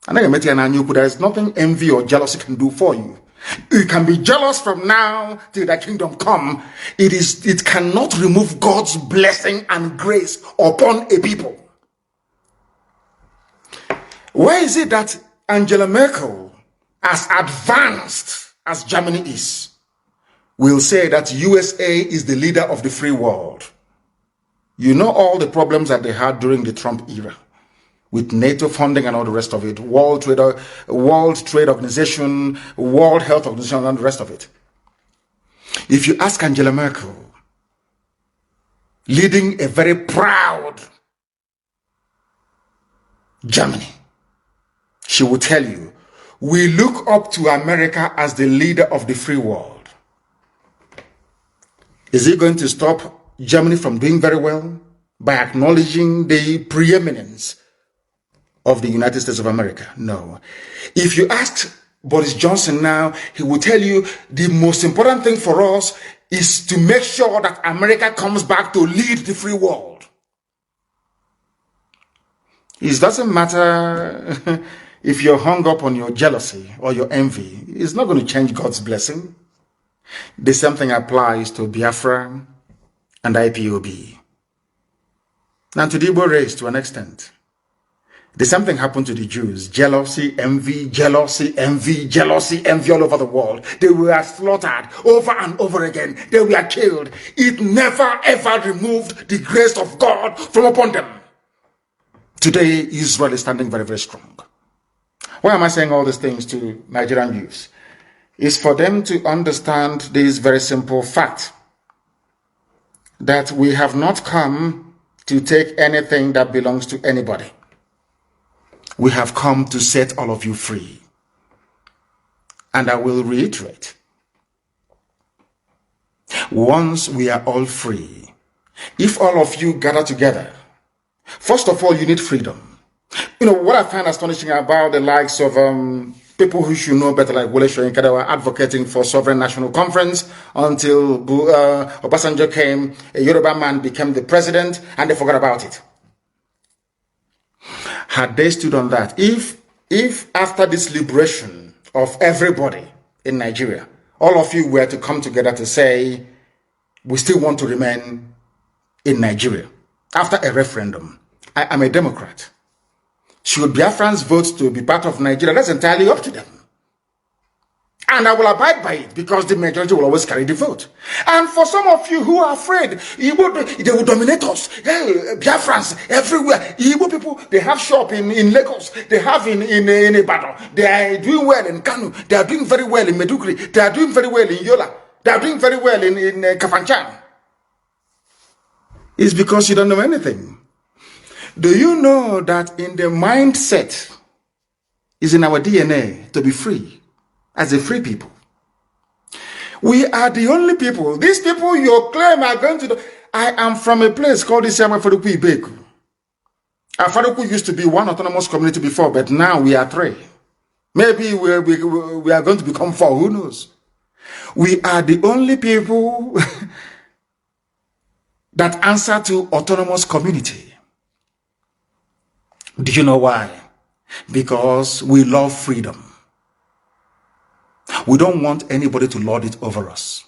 There is nothing envy or jealousy can do for you. You can be jealous from now till the kingdom come. It cannot remove God's blessing and grace upon a people. Why is it that Angela Merkel, as advanced as Germany is, will say that USA is the leader of the free world? You know all the problems that they had during the Trump era with NATO funding and all the rest of it, World Trade Organization, World Health Organization, and the rest of it. If you ask Angela Merkel, leading a very proud Germany, she will tell you, we look up to America as the leader of the free world. Is it going to stop Germany from doing very well by acknowledging the preeminence of the United States of America? No. If you ask Boris Johnson now, he will tell you the most important thing for us is to make sure that America comes back to lead the free world. It doesn't matter if you're hung up on your jealousy or your envy. It's not going to change God's blessing. The same thing applies to Biafra and IPOB. And to the Igbo race to an extent. The same thing happened to the Jews. Jealousy, envy, jealousy, envy, jealousy, envy all over the world. They were slaughtered over and over again. They were killed. It never ever removed the grace of God from upon them. Today, Israel is standing very, very strong. Why am I saying all these things to Nigerian youths? It's for them to understand this very simple fact that we have not come to take anything that belongs to anybody. We have come to set all of you free. And I will reiterate, once we are all free, if all of you gather together, first of all, you need freedom. You know, what I find astonishing about the likes of people who should know better, like Wole Soyinka, were advocating for sovereign national conference until Obasanjo came, a Yoruba man became the president, and they forgot about it. Had they stood on that, if after this liberation of everybody in Nigeria, all of you were to come together to say, we still want to remain in Nigeria, after a referendum, I am a Democrat. Should Biafrans vote to be part of Nigeria? That's entirely up to them. And I will abide by it because the majority will always carry the vote. And for some of you who are afraid, they will dominate us. Biafrans everywhere. Igbo people, they have shop in Lagos. They have in Ibadan. They are doing well in Kanu. They are doing very well in Meduguri. They are doing very well in Yola. They are doing very well in Kafanchan. It's because you don't know anything. Do you know that in the mindset is in our DNA to be free, as a free people? We are the only people. These people you claim are going to do. I am from a place called Isiama Faruku Ibeku. Faruku used to be one autonomous community before, but now we are three. Maybe we are going to become four, who knows? We are the only people that answer to autonomous community. Do you know why? Because we love freedom. We don't want anybody to lord it over us.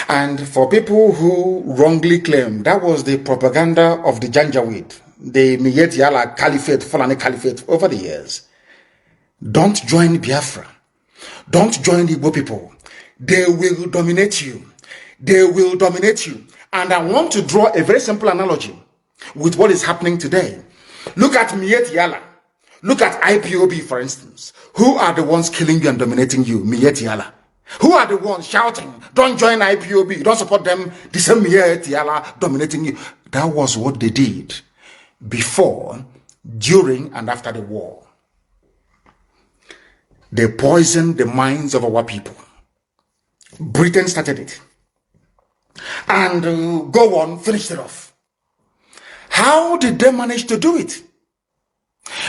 And for people who wrongly claim that was the propaganda of the Janjaweed, the Miyet Yala Caliphate, Fulani Caliphate over the years, don't join Biafra. Don't join the Igbo people. They will dominate you. They will dominate you. And I want to draw a very simple analogy with what is happening today. Look at Miyet Yala. Look at IPOB, for instance. Who are the ones killing you and dominating you? Miyet Yala. Who are the ones shouting, don't join IPOB, don't support them, the same Miyet Yala dominating you? That was what they did before, during, and after the war. They poisoned the minds of our people. Britain started it. And go on, finished it off. How did they manage to do it?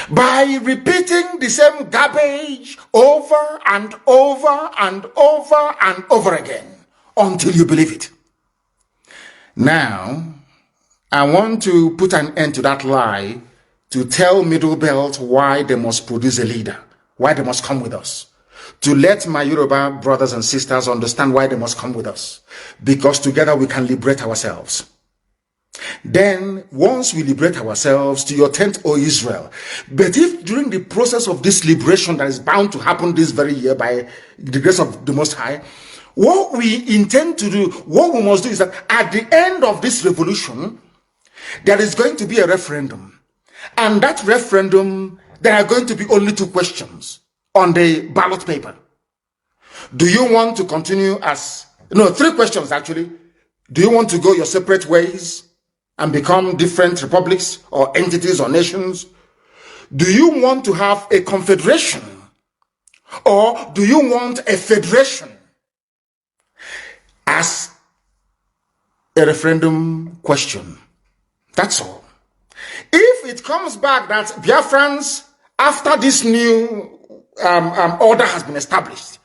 By repeating the same garbage over and over and over and over again until you believe it. Now, I want to put an end to that lie to tell Middle Belt why they must produce a leader, why they must come with us. To let my Yoruba brothers and sisters understand why they must come with us. Because together we can liberate ourselves. Then, once we liberate ourselves, to your tent, O Israel. But if during the process of this liberation that is bound to happen this very year by the grace of the Most High, what we intend to do, what we must do is that at the end of this revolution, there is going to be a referendum. And that referendum, there are going to be only 2 questions on the ballot paper. Do you want to continue as, no, 3 questions actually. Do you want to go your separate ways and become different republics or entities or nations? Do you want to have a confederation? Or do you want a federation? As a referendum question. That's all. If it comes back that Biafrans, after this new order has been established,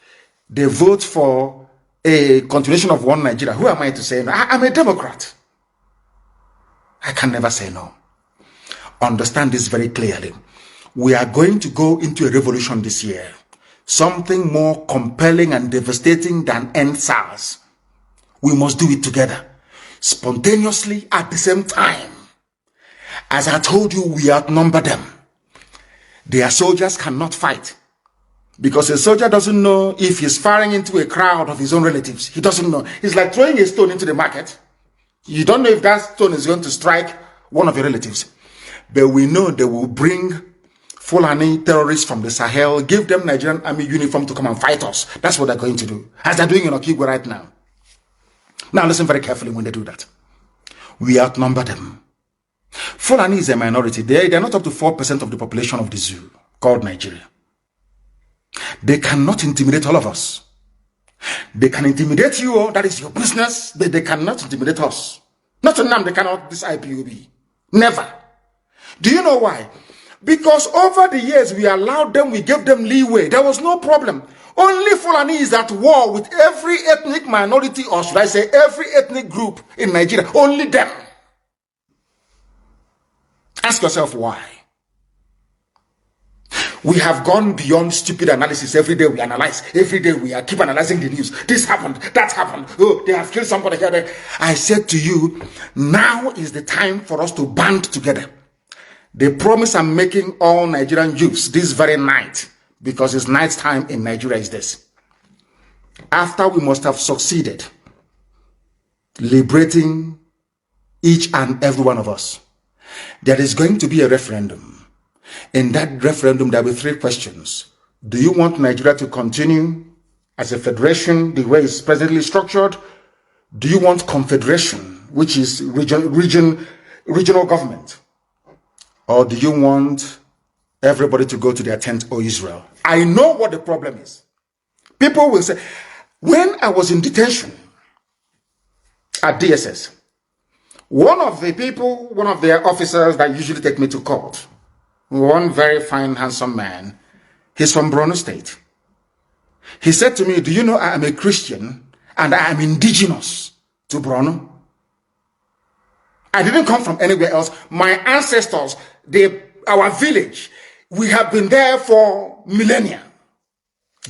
they vote for a continuation of one Nigeria, who am I to say no? I'm a Democrat. I can never say no. Understand this very clearly. We are going to go into a revolution this year. Something more compelling and devastating than end SARS. We must do it together. Spontaneously at the same time. As I told you, we outnumber them. Their soldiers cannot fight. Because a soldier doesn't know if he's firing into a crowd of his own relatives. He doesn't know. It's like throwing a stone into the market. You don't know if that stone is going to strike one of your relatives. But we know they will bring Fulani terrorists from the Sahel, give them Nigerian army uniform to come and fight us. That's what they're going to do. As they're doing in Okigwe right now. Now listen very carefully when they do that. We outnumber them. Fulani is a minority. They're not up to 4% of the population of the zoo called Nigeria. They cannot intimidate all of us. They can intimidate you, that is your business, but they cannot intimidate us. Not Nnamdi, they cannot, this IPOB. Never. Do you know why? Because over the years we allowed them, we gave them leeway. There was no problem. Only Fulani is at war with every ethnic minority, or should I say every ethnic group in Nigeria. Only them. Ask yourself why. We have gone beyond stupid analysis. Every day we analyze. Every day we keep analyzing the news. This happened. That happened. Oh, they have killed somebody here. I said to you, now is the time for us to band together. The promise I'm making all Nigerian youths this very night, because it's night time in Nigeria, is this. After we must have succeeded liberating each and every one of us, there is going to be a referendum. In that referendum, there will be 3 questions. Do you want Nigeria to continue as a federation, the way it's presently structured? Do you want confederation, which is regional government? Or do you want everybody to go to their tent, O Israel? I know what the problem is. People will say, when I was in detention at DSS, one of the officers that usually take me to court, one very fine, handsome man, he's from Borno State. He said to me, do you know I am a Christian and I am indigenous to Borno? I didn't come from anywhere else. My ancestors, our village, we have been there for millennia.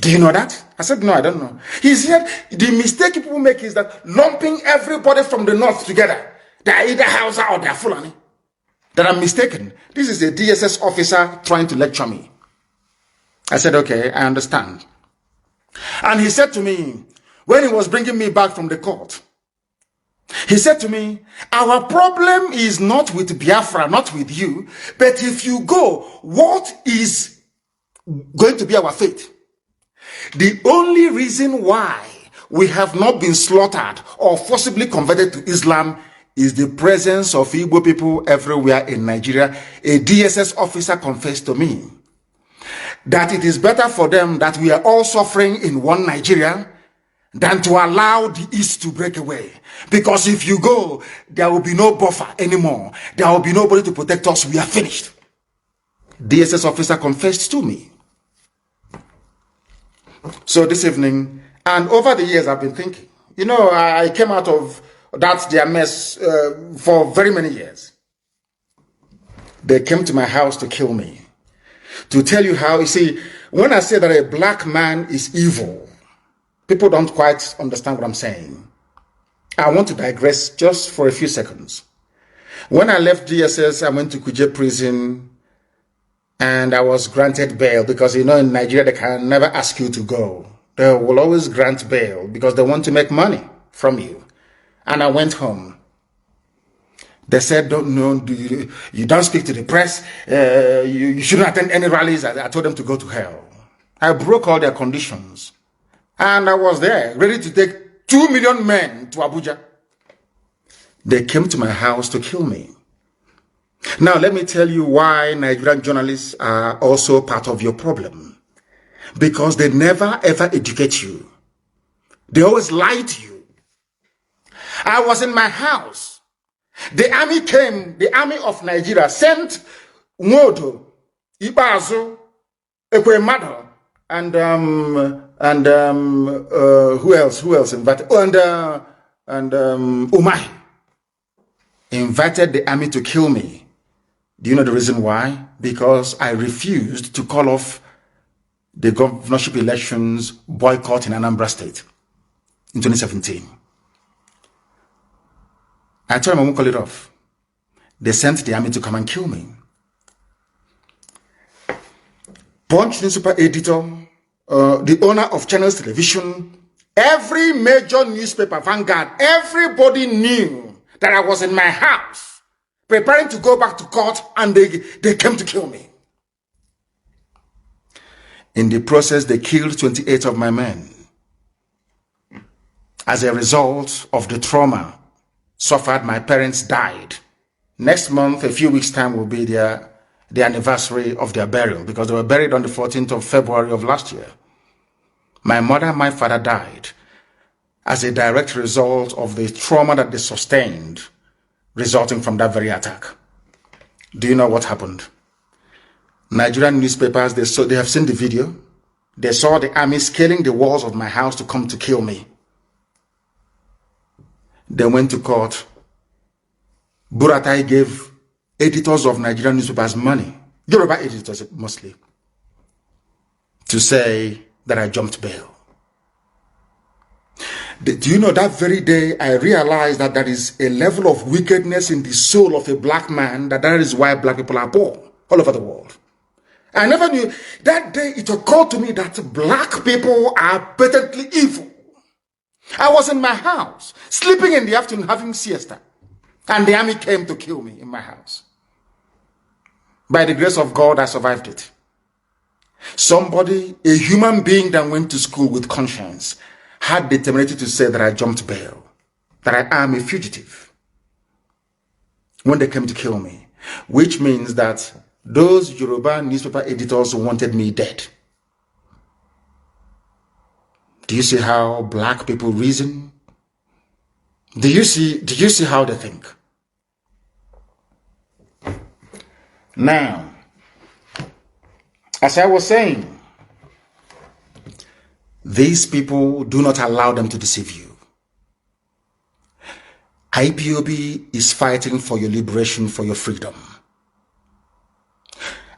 Do you know that? I said, no, I don't know. He said, the mistake people make is that lumping everybody from the north together. They are either Hausa or they are Fulani. That I'm mistaken. This is a DSS officer trying to lecture me. I said, okay, I understand. And he said to me, when he was bringing me back from the court, he said to me, our problem is not with Biafra, not with you, but if you go, what is going to be our fate? The only reason why we have not been slaughtered or forcibly converted to Islam is the presence of Igbo people everywhere in Nigeria. A DSS officer confessed to me that it is better for them that we are all suffering in one Nigeria than to allow the East to break away. Because if you go, there will be no buffer anymore. There will be nobody to protect us. We are finished. DSS officer confessed to me. So this evening, and over the years I've been thinking, you know, I came out of that's their mess for very many years. They came to my house to kill me. To tell you how, you see, when I say that a black man is evil, people don't quite understand what I'm saying. I want to digress just for a few seconds. When I left DSS, I went to Kuje prison and I was granted bail because, you know, in Nigeria, they can never ask you to go. They will always grant bail because they want to make money from you. And I went home. They said, you don't speak to the press. You shouldn't attend any rallies. I told them to go to hell. I broke all their conditions. And I was there, ready to take 2 million men to Abuja. They came to my house to kill me. Now, let me tell you why Nigerian journalists are also part of your problem. Because they never ever educate you. They always lie to you. I was in my house. The army came, the army of Nigeria sent Nwodo, Ibazu, Ekwemado, and who else invited? And Umai invited the army to kill me. Do you know the reason why? Because I refused to call off the governorship elections boycott in Anambra State in 2017. I told them I won't call it off. They sent the army to come and kill me. Punch newspaper editor, the owner of Channels Television, every major newspaper, Vanguard, everybody knew that I was in my house, preparing to go back to court, and they came to kill me. In the process, they killed 28 of my men. As a result of the trauma suffered, my parents died. Next month, a few weeks' time, will be the anniversary of their burial because they were buried on the 14th of February of last year. My mother and my father died as a direct result of the trauma that they sustained resulting from that very attack. Do you know what happened? Nigerian newspapers, they have seen the video. They saw the army scaling the walls of my house to come to kill me. They went to court. Buratai gave editors of Nigerian newspapers money, Yoruba editors mostly, to say that I jumped bail. Do you know that very day I realized that there is a level of wickedness in the soul of a black man, that is why black people are poor all over the world. I never knew. That day it occurred to me that black people are patently evil. I was in my house, sleeping in the afternoon, having siesta, and the army came to kill me in my house. By the grace of God, I survived it. Somebody, a human being that went to school with conscience, had the temerity to say that I jumped bail, that I am a fugitive when they came to kill me, which means that those Yoruba newspaper editors wanted me dead. Do you see how black people reason? Do you see how they think? Now, as I was saying, these people, do not allow them to deceive you. IPOB is fighting for your liberation, for your freedom.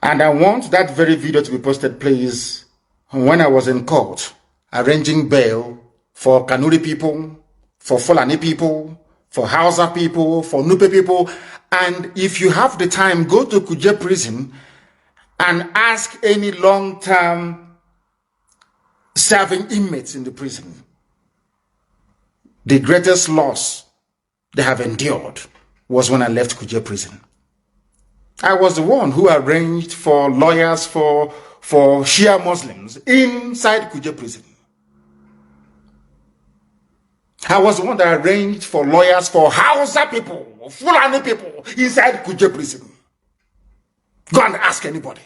And I want that very video to be posted, please, when I was in court, arranging bail for Kanuri people, for Fulani people, for Hausa people, for Nupe people. And if you have the time, go to Kuje prison and ask any long-term serving inmates in the prison. The greatest loss they have endured was when I left Kuje prison. I was the one who arranged for lawyers for Shia Muslims inside Kuje prison. I was the one that arranged for lawyers for Hausa people, Fulani people inside Kuje prison. Go and ask anybody.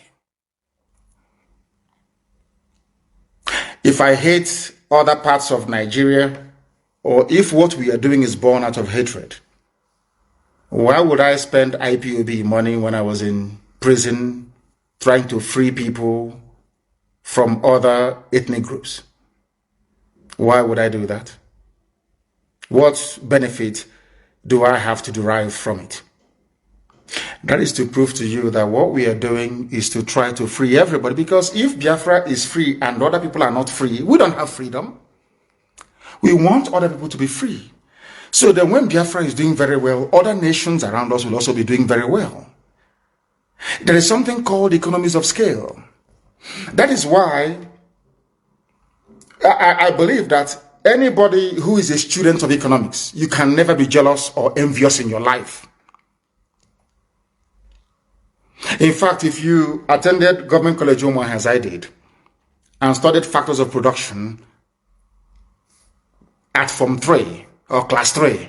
If I hate other parts of Nigeria, or if what we are doing is born out of hatred, why would I spend IPOB money when I was in prison trying to free people from other ethnic groups? Why would I do that? What benefit do I have to derive from it? That is to prove to you that what we are doing is to try to free everybody. Because if Biafra is free and other people are not free, we don't have freedom. We want other people to be free. So then when Biafra is doing very well, other nations around us will also be doing very well. There is something called economies of scale. That is why I believe that anybody who is a student of economics, you can never be jealous or envious in your life. In fact, if you attended Government College Omar as I did and studied factors of production at Form 3 or Class 3,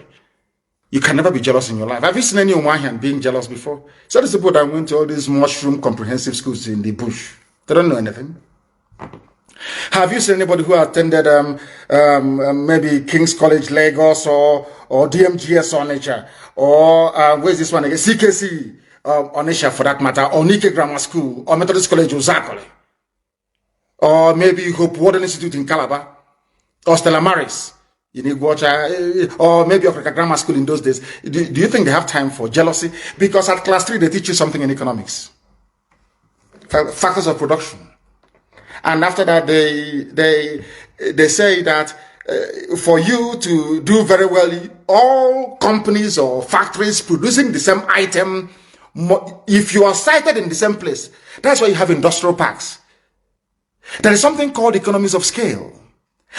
you can never be jealous in your life. Have you seen any Omahian being jealous before? So these people that went to all these mushroom comprehensive schools in the bush, they don't know anything. Have you seen anybody who attended maybe King's College Lagos or DMGS Onitsha or where's this one again? CKC Onitsha for that matter, or Nike Grammar School or Methodist College Ozakole, or maybe Hope Warden Institute in Calabar or Stella Maris in Iguacha, or maybe Africa Grammar School in those days. Do you think they have time for jealousy? Because at class 3 they teach you something in economics, factors of production. And after that, they say that for you to do very well, all companies or factories producing the same item, if you are sited in the same place, that's why you have industrial parks. There is something called economies of scale.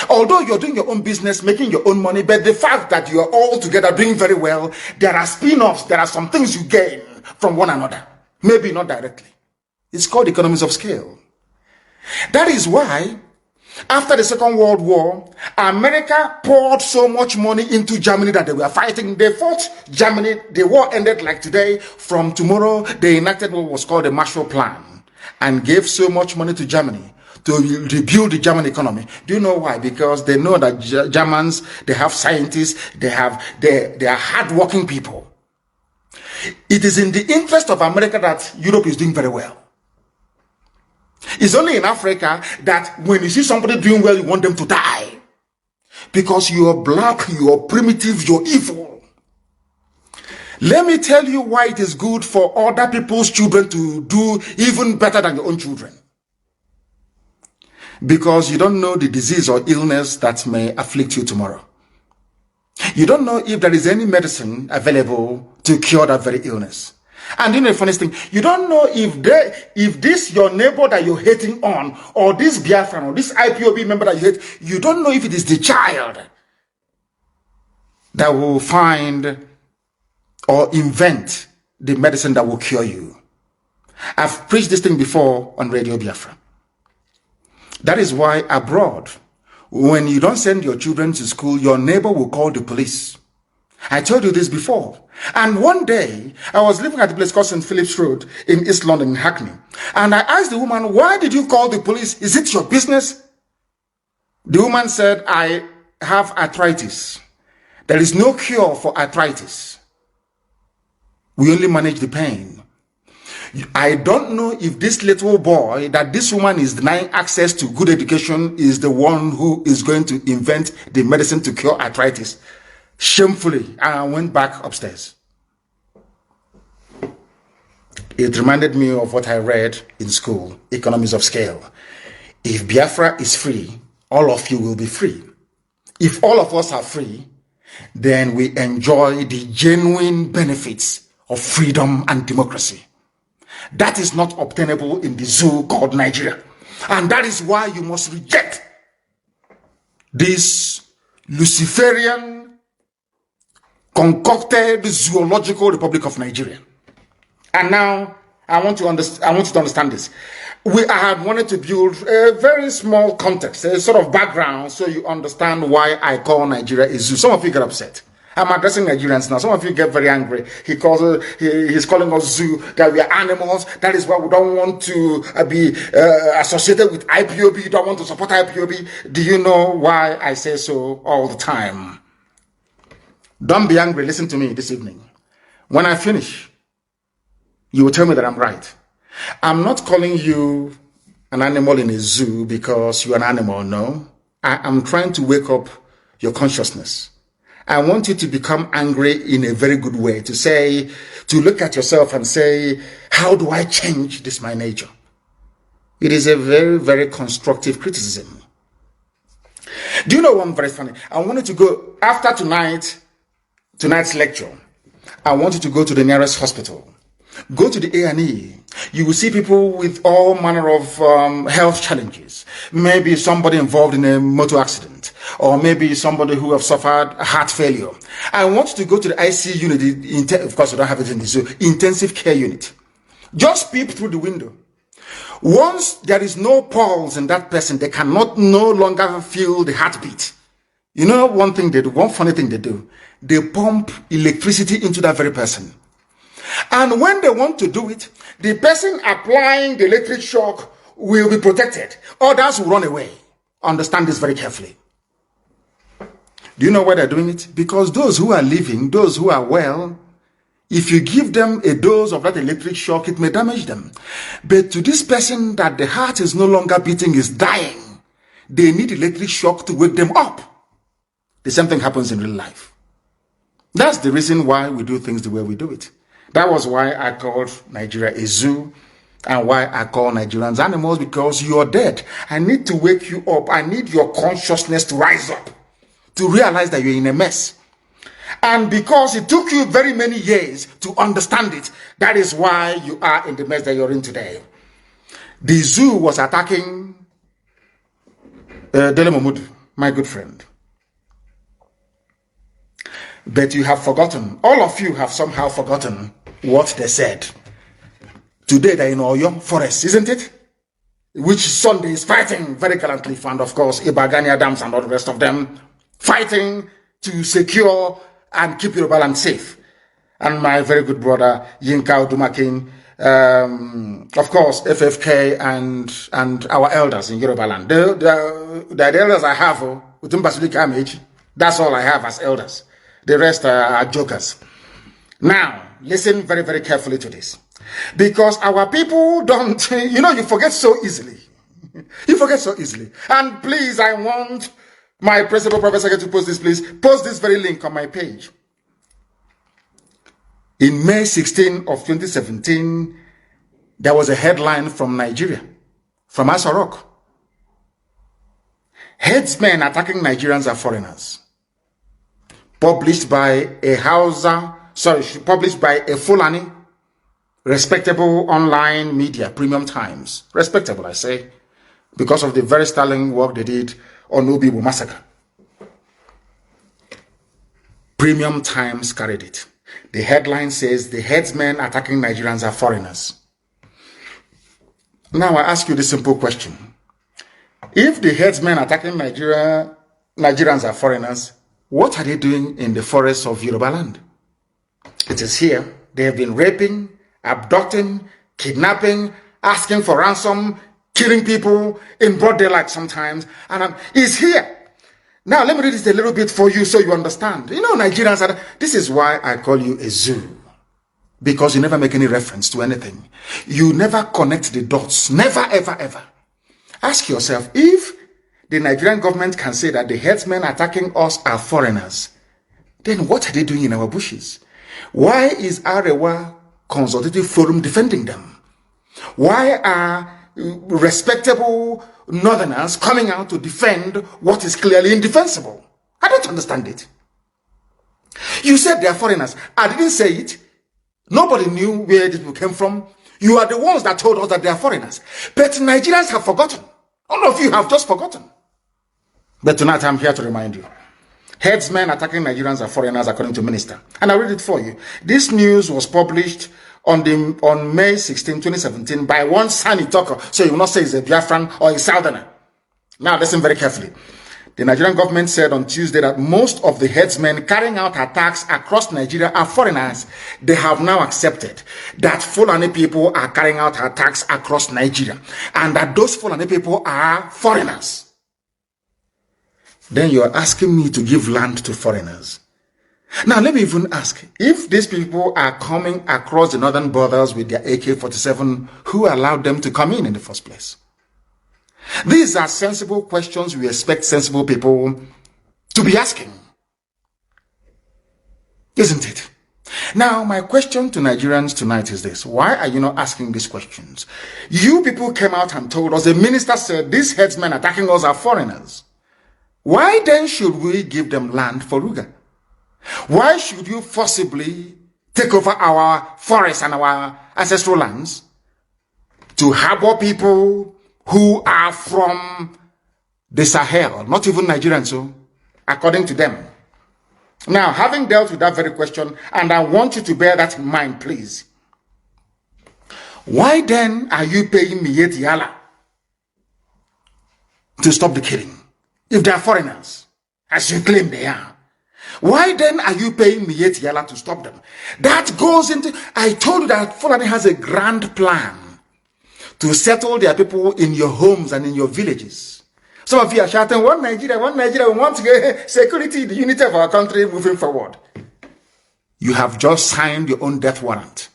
Although you're doing your own business, making your own money, but the fact that you are all together doing very well, there are spin-offs, there are some things you gain from one another. Maybe not directly. It's called economies of scale. That is why, after the Second World War, America poured so much money into Germany that they were fighting. They fought Germany. The war ended like today. From tomorrow, they enacted what was called the Marshall Plan and gave so much money to Germany to rebuild the German economy. Do you know why? Because they know that Germans, they have scientists, they are hardworking people. It is in the interest of America that Europe is doing very well. It's only in Africa that when you see somebody doing well, you want them to die. Because you are black, you are primitive, you're evil. Let me tell you why it is good for other people's children to do even better than your own children. Because you don't know the disease or illness that may afflict you tomorrow. You don't know if there is any medicine available to cure that very illness. And you know the funniest thing, you don't know if this your neighbor that you're hating on, or this Biafran, or this IPOB member that you hate, you don't know if it is the child that will find or invent the medicine that will cure you. I've preached this thing before on Radio Biafra. That is why abroad, when you don't send your children to school, your neighbor will call the police. I told you this before. And one day, I was living at a place called St. Philip's Road in East London, in Hackney. And I asked the woman, why did you call the police? Is it your business? The woman said, I have arthritis. There is no cure for arthritis. We only manage the pain. I don't know if this little boy that this woman is denying access to good education is the one who is going to invent the medicine to cure arthritis. Shamefully, I went back upstairs. It reminded me of what I read in school, Economies of Scale. If Biafra is free, all of you will be free. If all of us are free, then we enjoy the genuine benefits of freedom and democracy. That is not obtainable in the zoo called Nigeria. And that is why you must reject this Luciferian concocted zoological Republic of Nigeria. And now I want you to understand this. I had wanted to build a very small context, a sort of background, so you understand why I call Nigeria a zoo. Some of you get upset. I'm addressing Nigerians now. Some of you get very angry. He's calling us zoo, that we are animals. That is why we don't want to be associated with IPOB. You don't want to support IPOB. Do you know why I say so all the time? Don't be angry. Listen to me this evening. When I finish, you will tell me that I'm right. I'm not calling you an animal in a zoo because you're an animal. No. I am trying to wake up your consciousness. I want you to become angry in a very good way, to look at yourself and say, how do I change this my nature? It is a very, very constructive criticism. Do you know one very funny? I wanted to go, after tonight's lecture, I want you to go to the nearest hospital. Go to the A&E. You will see people with all manner of health challenges. Maybe somebody involved in a motor accident, or maybe somebody who have suffered heart failure. I want you to go to the ICU unit. Of course, we don't have it in the zoo. Intensive care unit. Just peep through the window. Once there is no pulse in that person, they cannot no longer feel the heartbeat. You know one thing they do, one funny thing they do, they pump electricity into that very person. And when they want to do it, the person applying the electric shock will be protected. Others will run away. Understand this very carefully. Do you know why they're doing it? Because those who are living, those who are well, if you give them a dose of that electric shock, it may damage them. But to this person that the heart is no longer beating, is dying, they need electric shock to wake them up. The same thing happens in real life. That's the reason why we do things the way we do it. That was why I called Nigeria a zoo, and why I call Nigerians animals, because you are dead. I need to wake you up. I need your consciousness to rise up, to realize that you're in a mess. And because it took you very many years to understand it, that is why you are in the mess that you're in today. The zoo was attacking Dele Momodu, my good friend. But you have forgotten, all of you have somehow forgotten what they said. Today they're in Oyo forest, isn't it? Which Sunday is fighting very gallantly, and of course, Ibagania dams and all the rest of them, fighting to secure and keep Yoruba land safe. And my very good brother, Yinka Odumakin, of course, FFK and our elders in Yoruba land. The elders I have, that's all I have as elders. The rest are jokers. Now, listen very, very carefully to this. Because our people don't, you forget so easily. You forget so easily. And please, I want my principal professor to post this, please. Post this very link on my page. In May 16 of 2017, there was a headline from Nigeria, from Asarok. Headsmen attacking Nigerians are foreigners. Published by a Fulani, respectable online media, Premium Times. Respectable, I say, because of the very sterling work they did on Obibo massacre. Premium Times carried it. The headline says, the headsmen attacking Nigerians are foreigners. Now I ask you this simple question. If the headsmen attacking Nigerians are foreigners, what are they doing in the forests of Yoruba land? It is here. They have been raping, abducting, kidnapping, asking for ransom, killing people in broad daylight sometimes. And it's here. Now, let me read this a little bit for you so you understand. Nigerians are, this is why I call you a zoo. Because you never make any reference to anything. You never connect the dots. Never, ever, ever. Ask yourself, if the Nigerian government can say that the headsmen attacking us are foreigners, then what are they doing in our bushes? Why is Arewa Consultative Forum defending them? Why are respectable northerners coming out to defend what is clearly indefensible? I don't understand it. You said they are foreigners. I didn't say it. Nobody knew where these people came from. You are the ones that told us that they are foreigners. But Nigerians have forgotten. All of you have just forgotten. But tonight I'm here to remind you. Headsmen attacking Nigerians are foreigners, according to minister. And I'll read it for you. This news was published on May 16, 2017 by one Sani talker. So you will not say it's a Biafran or a Southerner. Now listen very carefully. The Nigerian government said on Tuesday that most of the headsmen carrying out attacks across Nigeria are foreigners. They have now accepted that Fulani people are carrying out attacks across Nigeria and that those Fulani people are foreigners. Then you are asking me to give land to foreigners. Now let me even ask, if these people are coming across the northern borders with their AK-47, who allowed them to come in the first place? These are sensible questions we expect sensible people to be asking. Isn't it? Now, my question to Nigerians tonight is this. Why are you not asking these questions? You people came out and told us, the minister said, these headsmen attacking us are foreigners. Why then should we give them land for Ruga? Why should you forcibly take over our forests and our ancestral lands to harbor people who are from the Sahel, not even Nigerians, so according to them? Now, having dealt with that very question, and I want you to bear that in mind, please. Why then are you paying Miyetti Yala to stop the killing? If they are foreigners, as you claim they are. Why then are you paying Miyetti Yala to stop them? That goes into, I told you that Fulani has a grand plan to settle their people in your homes and in your villages. Some of you are shouting, one Nigeria, we want to get security, the unity of our country moving forward. You have just signed your own death warrant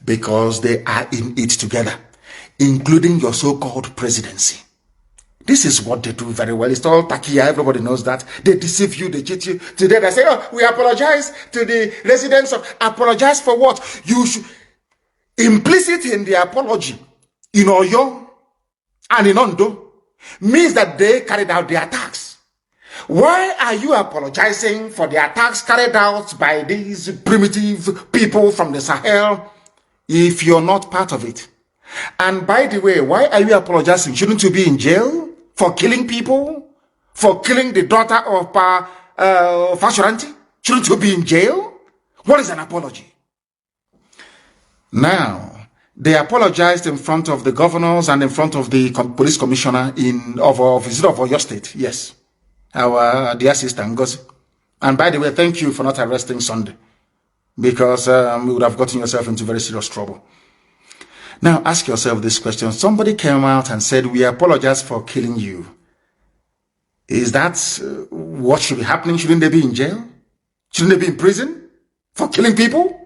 because they are in it together, including your so-called presidency. This is what they do very well. It's all takia. Everybody knows that. They deceive you. They cheat you. Today they say, oh, we apologize to the residents of... Apologize for what? You should... Implicit in the apology in Oyo and in Ondo means that they carried out the attacks. Why are you apologizing for the attacks carried out by these primitive people from the Sahel if you're not part of it? And by the way, why are you apologizing? Shouldn't you be in jail for killing people? For killing the daughter of Fashoranti? Shouldn't you be in jail? What is an apology? Now, they apologized in front of the governors and in front of the police commissioner of Oyo State. Yes, our dear sister Ngozi. And by the way, thank you for not arresting Sunday, because you would have gotten yourself into very serious trouble. Now, ask yourself this question. Somebody came out and said, we apologize for killing you. Is that what should be happening? Shouldn't they be in jail? Shouldn't they be in prison for killing people?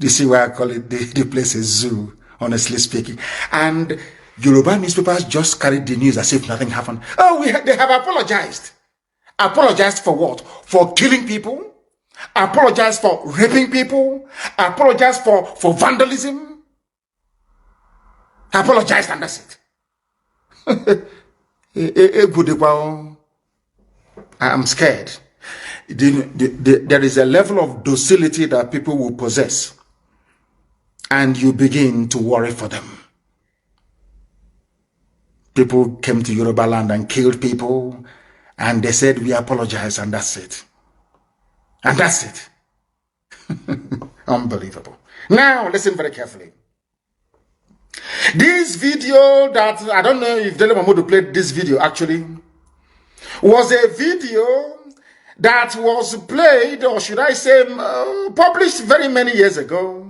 Do you see why I call it the place a zoo, honestly speaking? And Yoruba newspapers just carried the news as if nothing happened. Oh, they have apologized. Apologized for what? For killing people? Apologized for raping people? Apologized for vandalism? Apologized and that's it. I'm scared. There is a level of docility that people will possess, and you begin to worry for them. People came to Yoruba land and killed people, and they said, we apologize, and that's it. And that's it. Unbelievable. Now, listen very carefully. This video that, I don't know if Dele Mamodu played this video actually, was a video that was played, or should I say, published very many years ago,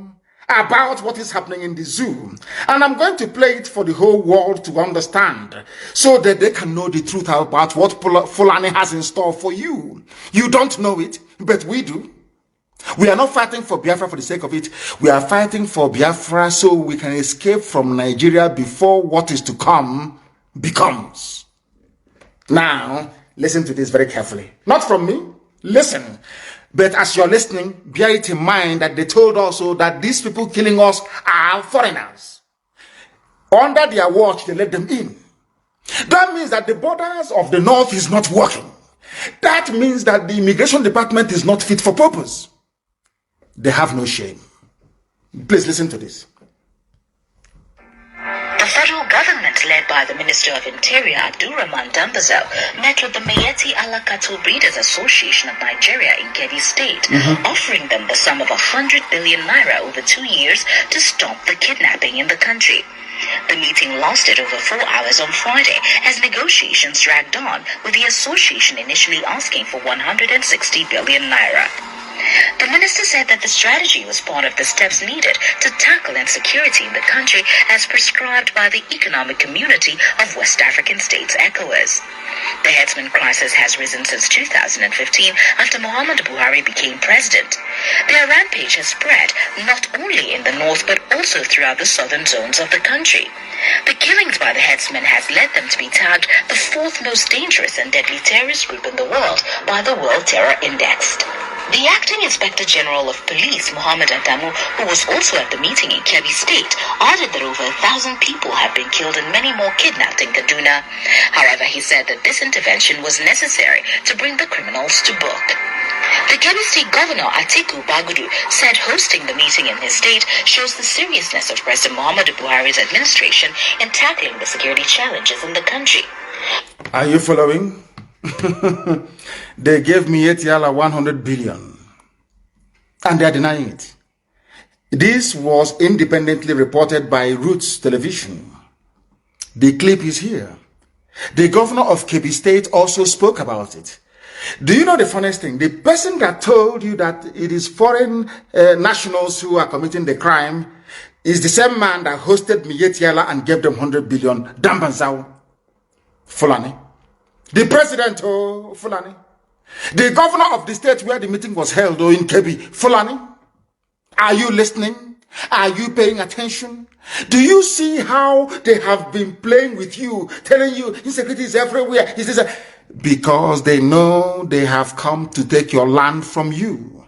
about what is happening in the zoo. And I'm going to play it for the whole world to understand, so that they can know the truth about what Fulani has in store for you. You don't know it, but we do. We are not fighting for Biafra for the sake of it. We are fighting for Biafra so we can escape from Nigeria before what is to come becomes. Now, listen to this very carefully. Not from me, listen. But as you're listening, bear it in mind that they told also that these people killing us are foreigners. Under their watch, they let them in. That means that the borders of the north is not working. That means that the immigration department is not fit for purpose. They have no shame. Please listen to this. The federal government, led by the Minister of Interior, Abdurrahman Dambazo, met with the Miyetti Allah Cattle Breeders Association of Nigeria in Kebbi State, offering them the sum of 100 billion naira over 2 years to stop the kidnapping in the country. The meeting lasted over 4 hours on Friday as negotiations dragged on, with the association initially asking for 160 billion naira. The minister said that the strategy was part of the steps needed to tackle insecurity in the country as prescribed by the Economic Community of West African States, ECOWAS. The headsman crisis has risen since 2015 after Muhammadu Buhari became president. Their rampage has spread not only in the north but also throughout the southern zones of the country. The killings by the headsmen has led them to be tagged the fourth most dangerous and deadly terrorist group in the world by the World Terror Index. The acting Inspector General of Police, Muhammad Adamu, who was also at the meeting in Kebbi State, added that over 1,000 people have been killed and many more kidnapped in Kaduna. However, he said that this intervention was necessary to bring the criminals to book. The Kebbi State Governor Atiku Bagudu said hosting the meeting in his state shows the seriousness of President Muhammadu Buhari's administration in tackling the security challenges in the country. Are you following? They gave me Etiala 100 billion and they are denying it. This was independently reported by Roots Television. The clip is here. The governor of Kebbi State also spoke about it. Do you know the funniest thing? The person that told you that it is foreign nationals who are committing the crime is the same man that hosted Mietiala and gave them 100 billion. Dambanzao Fulani. The president, Fulani. The governor of the state where the meeting was held, in Kebbi, Fulani. Are you listening? Are you paying attention? Do you see how they have been playing with you, telling you insecurity is everywhere? Because they know they have come to take your land from you.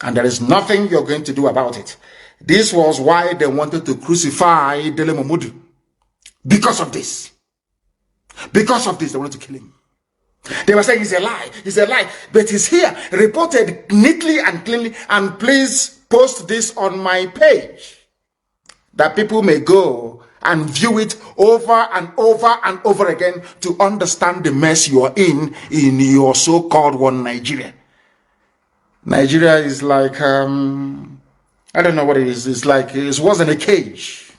And there is nothing you're going to do about it. This was why they wanted to crucify Dele Momodu. Because of this. Because of this, they wanted to kill him. They were saying it's a lie, but it's here, reported neatly and cleanly, and please post this on my page, that people may go and view it over and over and over again to understand the mess you are in your so-called one Nigeria. Nigeria is like, I don't know what it is, it's like, it was in a cage.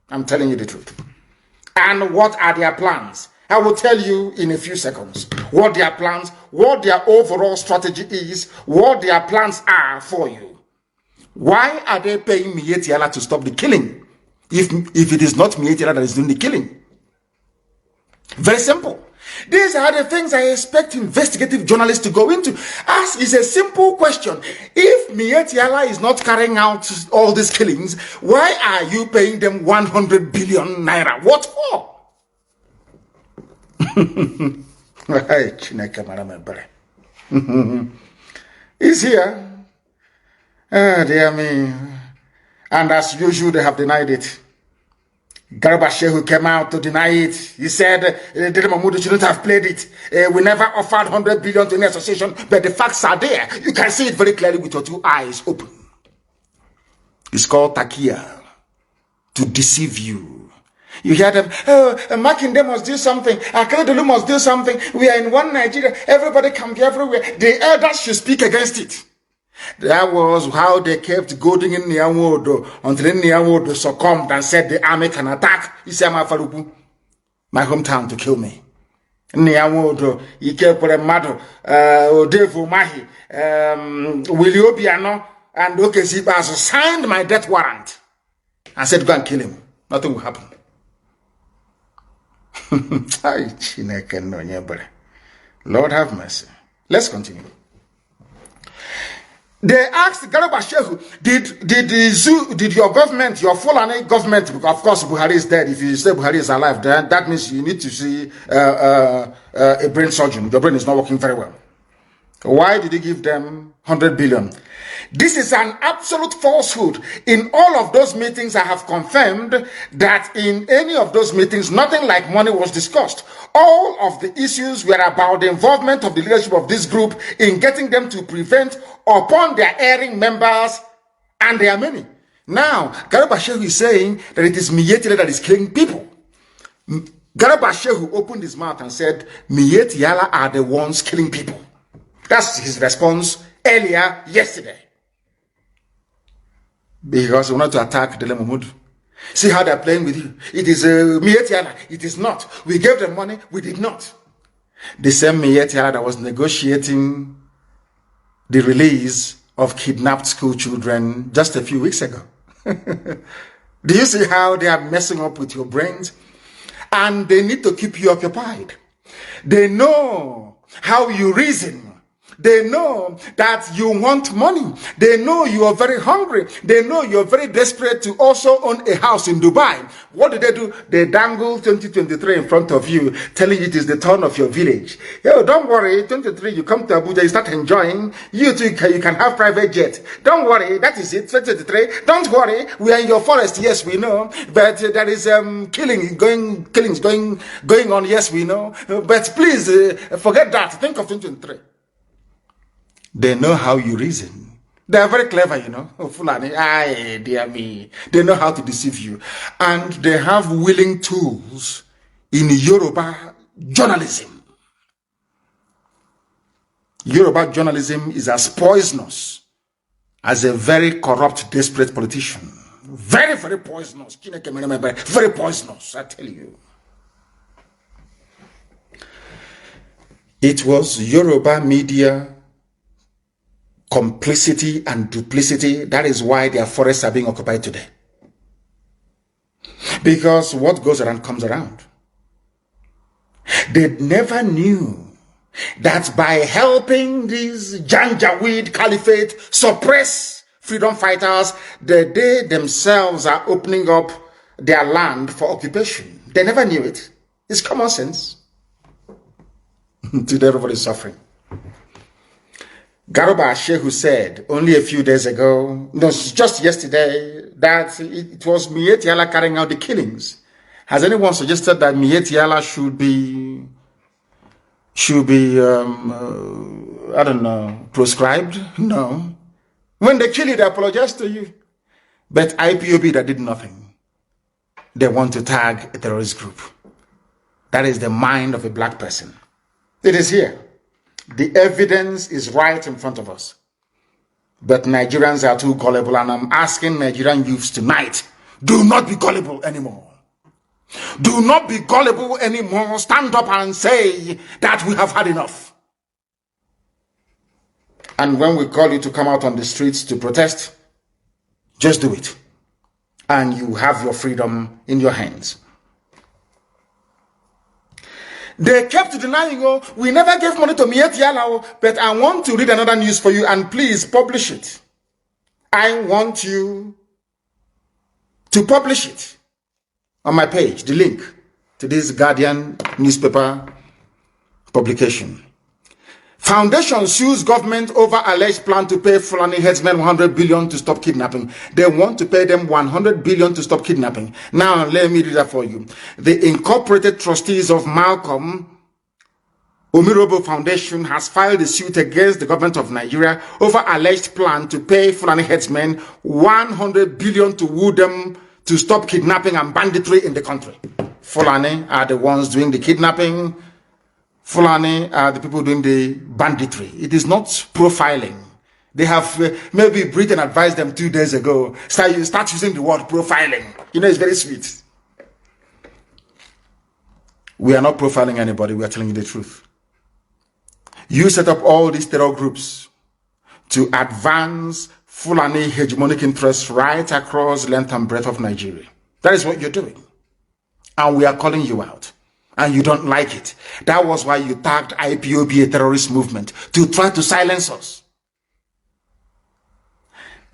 I'm telling you the truth. And what are their plans? I will tell you in a few seconds what their plans, what their overall strategy is, what their plans are for you. Why are they paying Mietiala to stop the killing if it is not Mietiala that is doing the killing? Very simple. These are the things I expect investigative journalists to go into. Ask is a simple question. If Mietiala is not carrying out all these killings, why are you paying them 100 billion naira? What for? He's here. Dear me. And as usual, they have denied it. Garba Shehu came out to deny it. He said Dele Momodu shouldn't have played it. We never offered 100 billion to any association, but the facts are there. You can see it very clearly with your two eyes open. It's called Takia, to deceive you. You hear them, Makinde must do something, Akeredolu must do something, we are in one Nigeria, everybody can be everywhere. The elders should speak against it. That was how they kept goading in Niawodo until Niawodo succumbed and said the army can attack Isiama Farubu, my hometown, to kill me. Niawodo, Ike Mado, Odevo Mahi, Willie Obiano, and Okeziba signed my death warrant and said, go and kill him. Nothing will happen. Lord have mercy. Let's continue. They asked Garba Shehu, did your government, your Fulani government, of course Buhari is dead. If you say Buhari is alive, then that means you need to see a brain surgeon. Your brain is not working very well. Why did he give them 100 billion? This is an absolute falsehood. In all of those meetings, I have confirmed that in any of those meetings, nothing like money was discussed. All of the issues were about the involvement of the leadership of this group in getting them to prevent upon their erring members, and there are many. Now, Garba Shehu is saying that it is Mietiala that is killing people. Garba Shehu opened his mouth and said, Mietiala are the ones killing people. That's his response earlier yesterday. Because they want to attack Dele Momodu. See how they're playing with you. It is Mietiala. It is not. We gave them money. We did not. The same Mietiala that was negotiating the release of kidnapped school children just a few weeks ago. Do you see how they are messing up with your brains? And they need to keep you occupied. They know how you reason. They know that you want money. They know you are very hungry. They know you're very desperate to also own a house in Dubai. What do? They dangle 2023 in front of you, telling you it is the turn of your village. Yo, don't worry, 23, you come to Abuja, you start enjoying. You too, you can have private jet. Don't worry, that is it, 2023. Don't worry, we are in your forest, yes, we know. But there is killings going on, yes, we know. But please, forget that. Think of 2023. They know how you reason. They are very clever, you know. Fulani, ay, dear me. They know how to deceive you. And they have willing tools in Yoruba journalism. Yoruba journalism is as poisonous as a very corrupt, desperate politician. Very, very poisonous. Very poisonous, I tell you. It was Yoruba media complicity and duplicity. That is why their forests are being occupied today. Because what goes around comes around. They never knew that by helping these Janjaweed Caliphate suppress freedom fighters, that they themselves are opening up their land for occupation. They never knew it. It's common sense. Today everybody is suffering. Garuba Shehu said only a few days ago, no, just yesterday, that it was Mieti Allah carrying out the killings. Has anyone suggested that Mieti Allah should be, I don't know, proscribed? No. When they kill you, they apologize to you. But IPOB that did nothing. They want to tag a terrorist group. That is the mind of a black person. It is here. The evidence is right in front of us. But Nigerians are too gullible, and I'm asking Nigerian youths tonight, do not be gullible anymore. Do not be gullible anymore. Stand up and say that we have had enough. And when we call you to come out on the streets to protest, just do it. And you have your freedom in your hands. They kept denying, oh, we never gave money to Mieti Allah, but I want to read another news for you, and please publish it. I want you to publish it on my page, the link to this Guardian newspaper publication. Foundation sues government over alleged plan to pay Fulani headsmen 100 billion to stop kidnapping. They want to pay them 100 billion to stop kidnapping. Now, let me read that for you. The incorporated trustees of Malcolm Omirobo Foundation has filed a suit against the government of Nigeria over alleged plan to pay Fulani headsmen 100 billion to woo them to stop kidnapping and banditry in the country. Fulani are the ones doing the kidnapping. Fulani are the people doing the banditry. It is not profiling. They have maybe Britain advised them 2 days ago. Start using the word profiling. You know, it's very sweet. We are not profiling anybody. We are telling you the truth. You set up all these terror groups to advance Fulani hegemonic interests right across length and breadth of Nigeria. That is what you're doing. And we are calling you out. And you don't like it. That was why you tagged IPOB a terrorist movement, to try to silence us.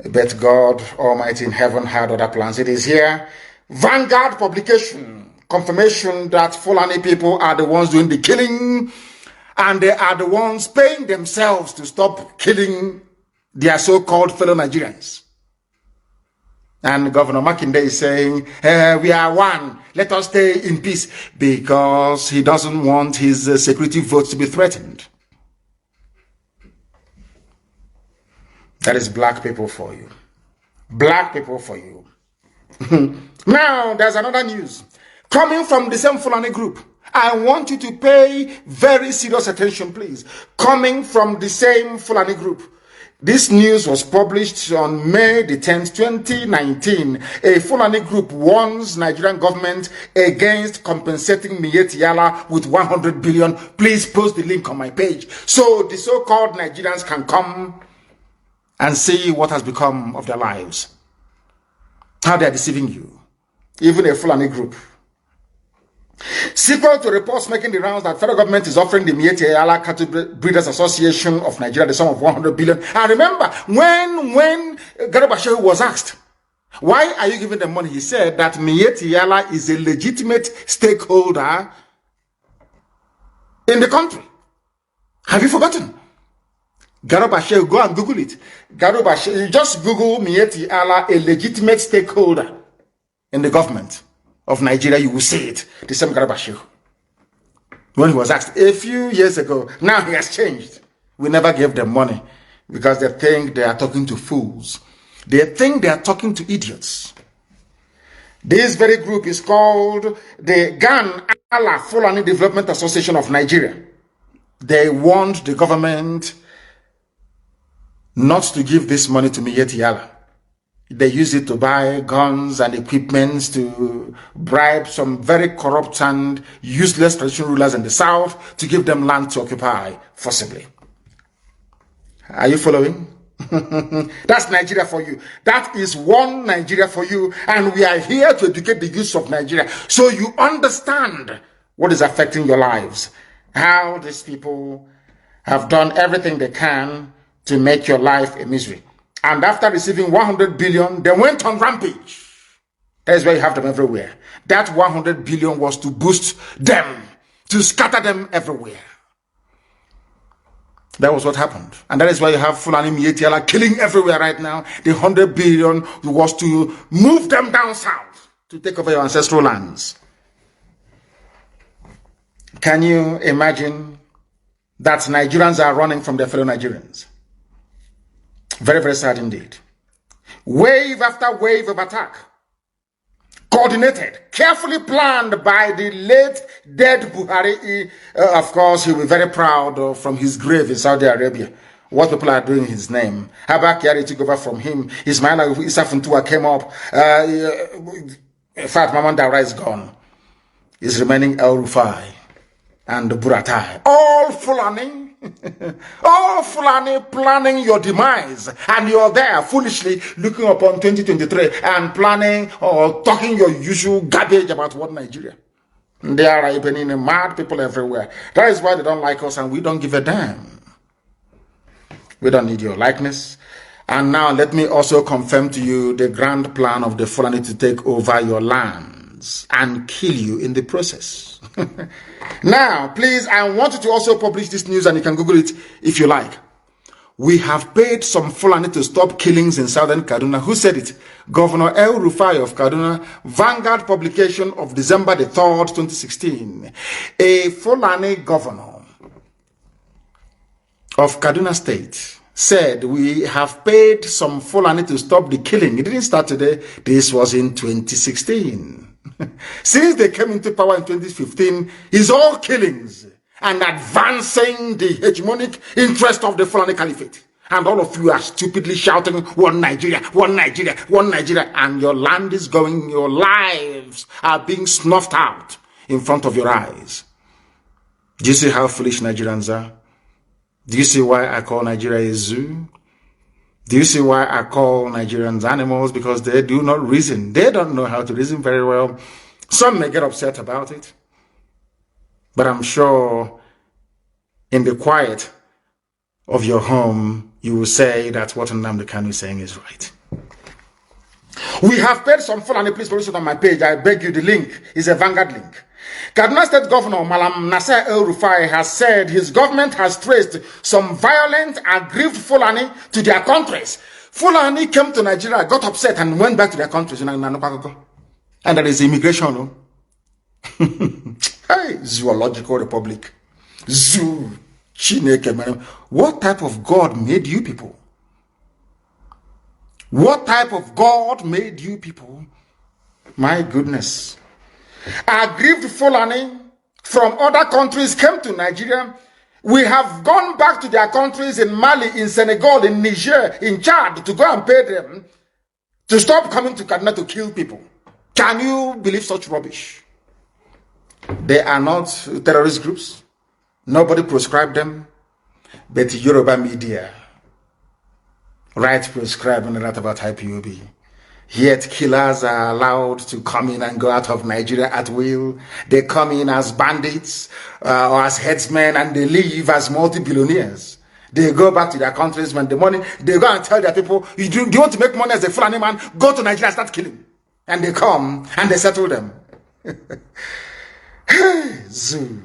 But God Almighty in heaven had other plans. It is here. Vanguard publication. Confirmation that Fulani people are the ones doing the killing, and they are the ones paying themselves to stop killing their so-called fellow Nigerians. And Governor Makinde is saying, we are one. Let us stay in peace, because he doesn't want his security votes to be threatened. That is black people for you. Black people for you. Now, there's another news. Coming from the same Fulani group. I want you to pay very serious attention, please. Coming from the same Fulani group. This news was published on May the 10th, 2019. A Fulani group warns Nigerian government against compensating Mieti Allah with 100 billion. Please post the link on my page so the so-called Nigerians can come and see what has become of their lives. How they are deceiving you. Even a Fulani group. Sequel to reports making the rounds that federal government is offering the Mieti Ala Cattle Breeders Association of Nigeria the sum of 100 billion. And remember, when Garba Shehu was asked, why are you giving them money? He said that Mieti Ala is a legitimate stakeholder in the country. Have you forgotten? Garba Shehu, go and Google it. Garba Shehu, just Google Mieti Ala, a legitimate stakeholder in the government of Nigeria, you will see it. The same Garba Shehu. When he was asked a few years ago, now he has changed. We never gave them money because they think they are talking to fools. They think they are talking to idiots. This very group is called the Gan Allah Fulani Development Association of Nigeria. They want the government not to give this money to Mieti Yala. They use it to buy guns and equipments to bribe some very corrupt and useless traditional rulers in the south to give them land to occupy forcibly. Are you following? That's Nigeria for you. That is one Nigeria for you, and we are here to educate the youth of Nigeria so you understand what is affecting your lives, how these people have done everything they can to make your life a misery. And after receiving 100 billion, they went on rampage. That is why you have them everywhere. That 100 billion was to boost them, to scatter them everywhere. That was what happened. And that is why you have Fulani Mietiala killing everywhere right now. The 100 billion was to move them down south, to take over your ancestral lands. Can you imagine that Nigerians are running from their fellow Nigerians? Very, very sad indeed. Wave after wave of attack. Coordinated, carefully planned by the late dead Buhari. Of course, he'll be very proud from his grave in Saudi Arabia. What people are doing in his name. Abba Kyari took over from him. Ismaila Isafuntua came up. In fact, Maman Dara is gone. Is remaining El Rufai and Buratai. All Fulani. All Fulani planning your demise, and you're there foolishly looking upon 2023 and planning or talking your usual garbage about what Nigeria. They are even mad people everywhere. That is why they don't like us, and we don't give a damn. We don't need your likeness. And now let me also confirm to you the grand plan of the Fulani to take over your lands and kill you in the process. Now, please, I want you to also publish this news, and you can Google it if you like. We have paid some Fulani to stop killings in southern Kaduna. Who said it? Governor El Rufai of Kaduna, Vanguard publication of December the 3rd, 2016. A Fulani governor of Kaduna State said we have paid some Fulani to stop the killing. It didn't start today. This was in 2016. Since they came into power in 2015, it's all killings and advancing the hegemonic interest of the Fulani Caliphate. And all of you are stupidly shouting, one Nigeria, one Nigeria, one Nigeria. And your land is going, your lives are being snuffed out in front of your eyes. Do you see how foolish Nigerians are? Do you see why I call Nigeria a zoo? Do you see why I call Nigerians animals? Because they do not reason. They don't know how to reason very well. Some may get upset about it. But I'm sure in the quiet of your home, you will say that what Nnamdi is saying is right. We have paid some Fulani, please publish it on my page. I beg you, the link is a Vanguard link. Kaduna State Governor Malam Nasser El Rufai has said his government has traced some violent, aggrieved Fulani to their countries. Fulani came to Nigeria, got upset, and went back to their countries. And there is immigration. No? Hey, zoological republic. Zoo. Chineke, man. What type of God made you people? What type of God made you people? My goodness. Aggrieved Fulani from other countries came to Nigeria. We have gone back to their countries in Mali, in Senegal, in Niger, in Chad to go and pay them to stop coming to Kaduna to kill people. Can you believe such rubbish? They are not terrorist groups. Nobody proscribed them. But Yoruba media Right prescribed on that about IPOB. Yet killers are allowed to come in and go out of Nigeria at will. They come in as bandits or as headsmen, and they leave as multi-billionaires. They go back to their countries when the money, they go and tell their people, do you want to make money as a Fulani man? Go to Nigeria and start killing. And they come and they settle them. Zoo.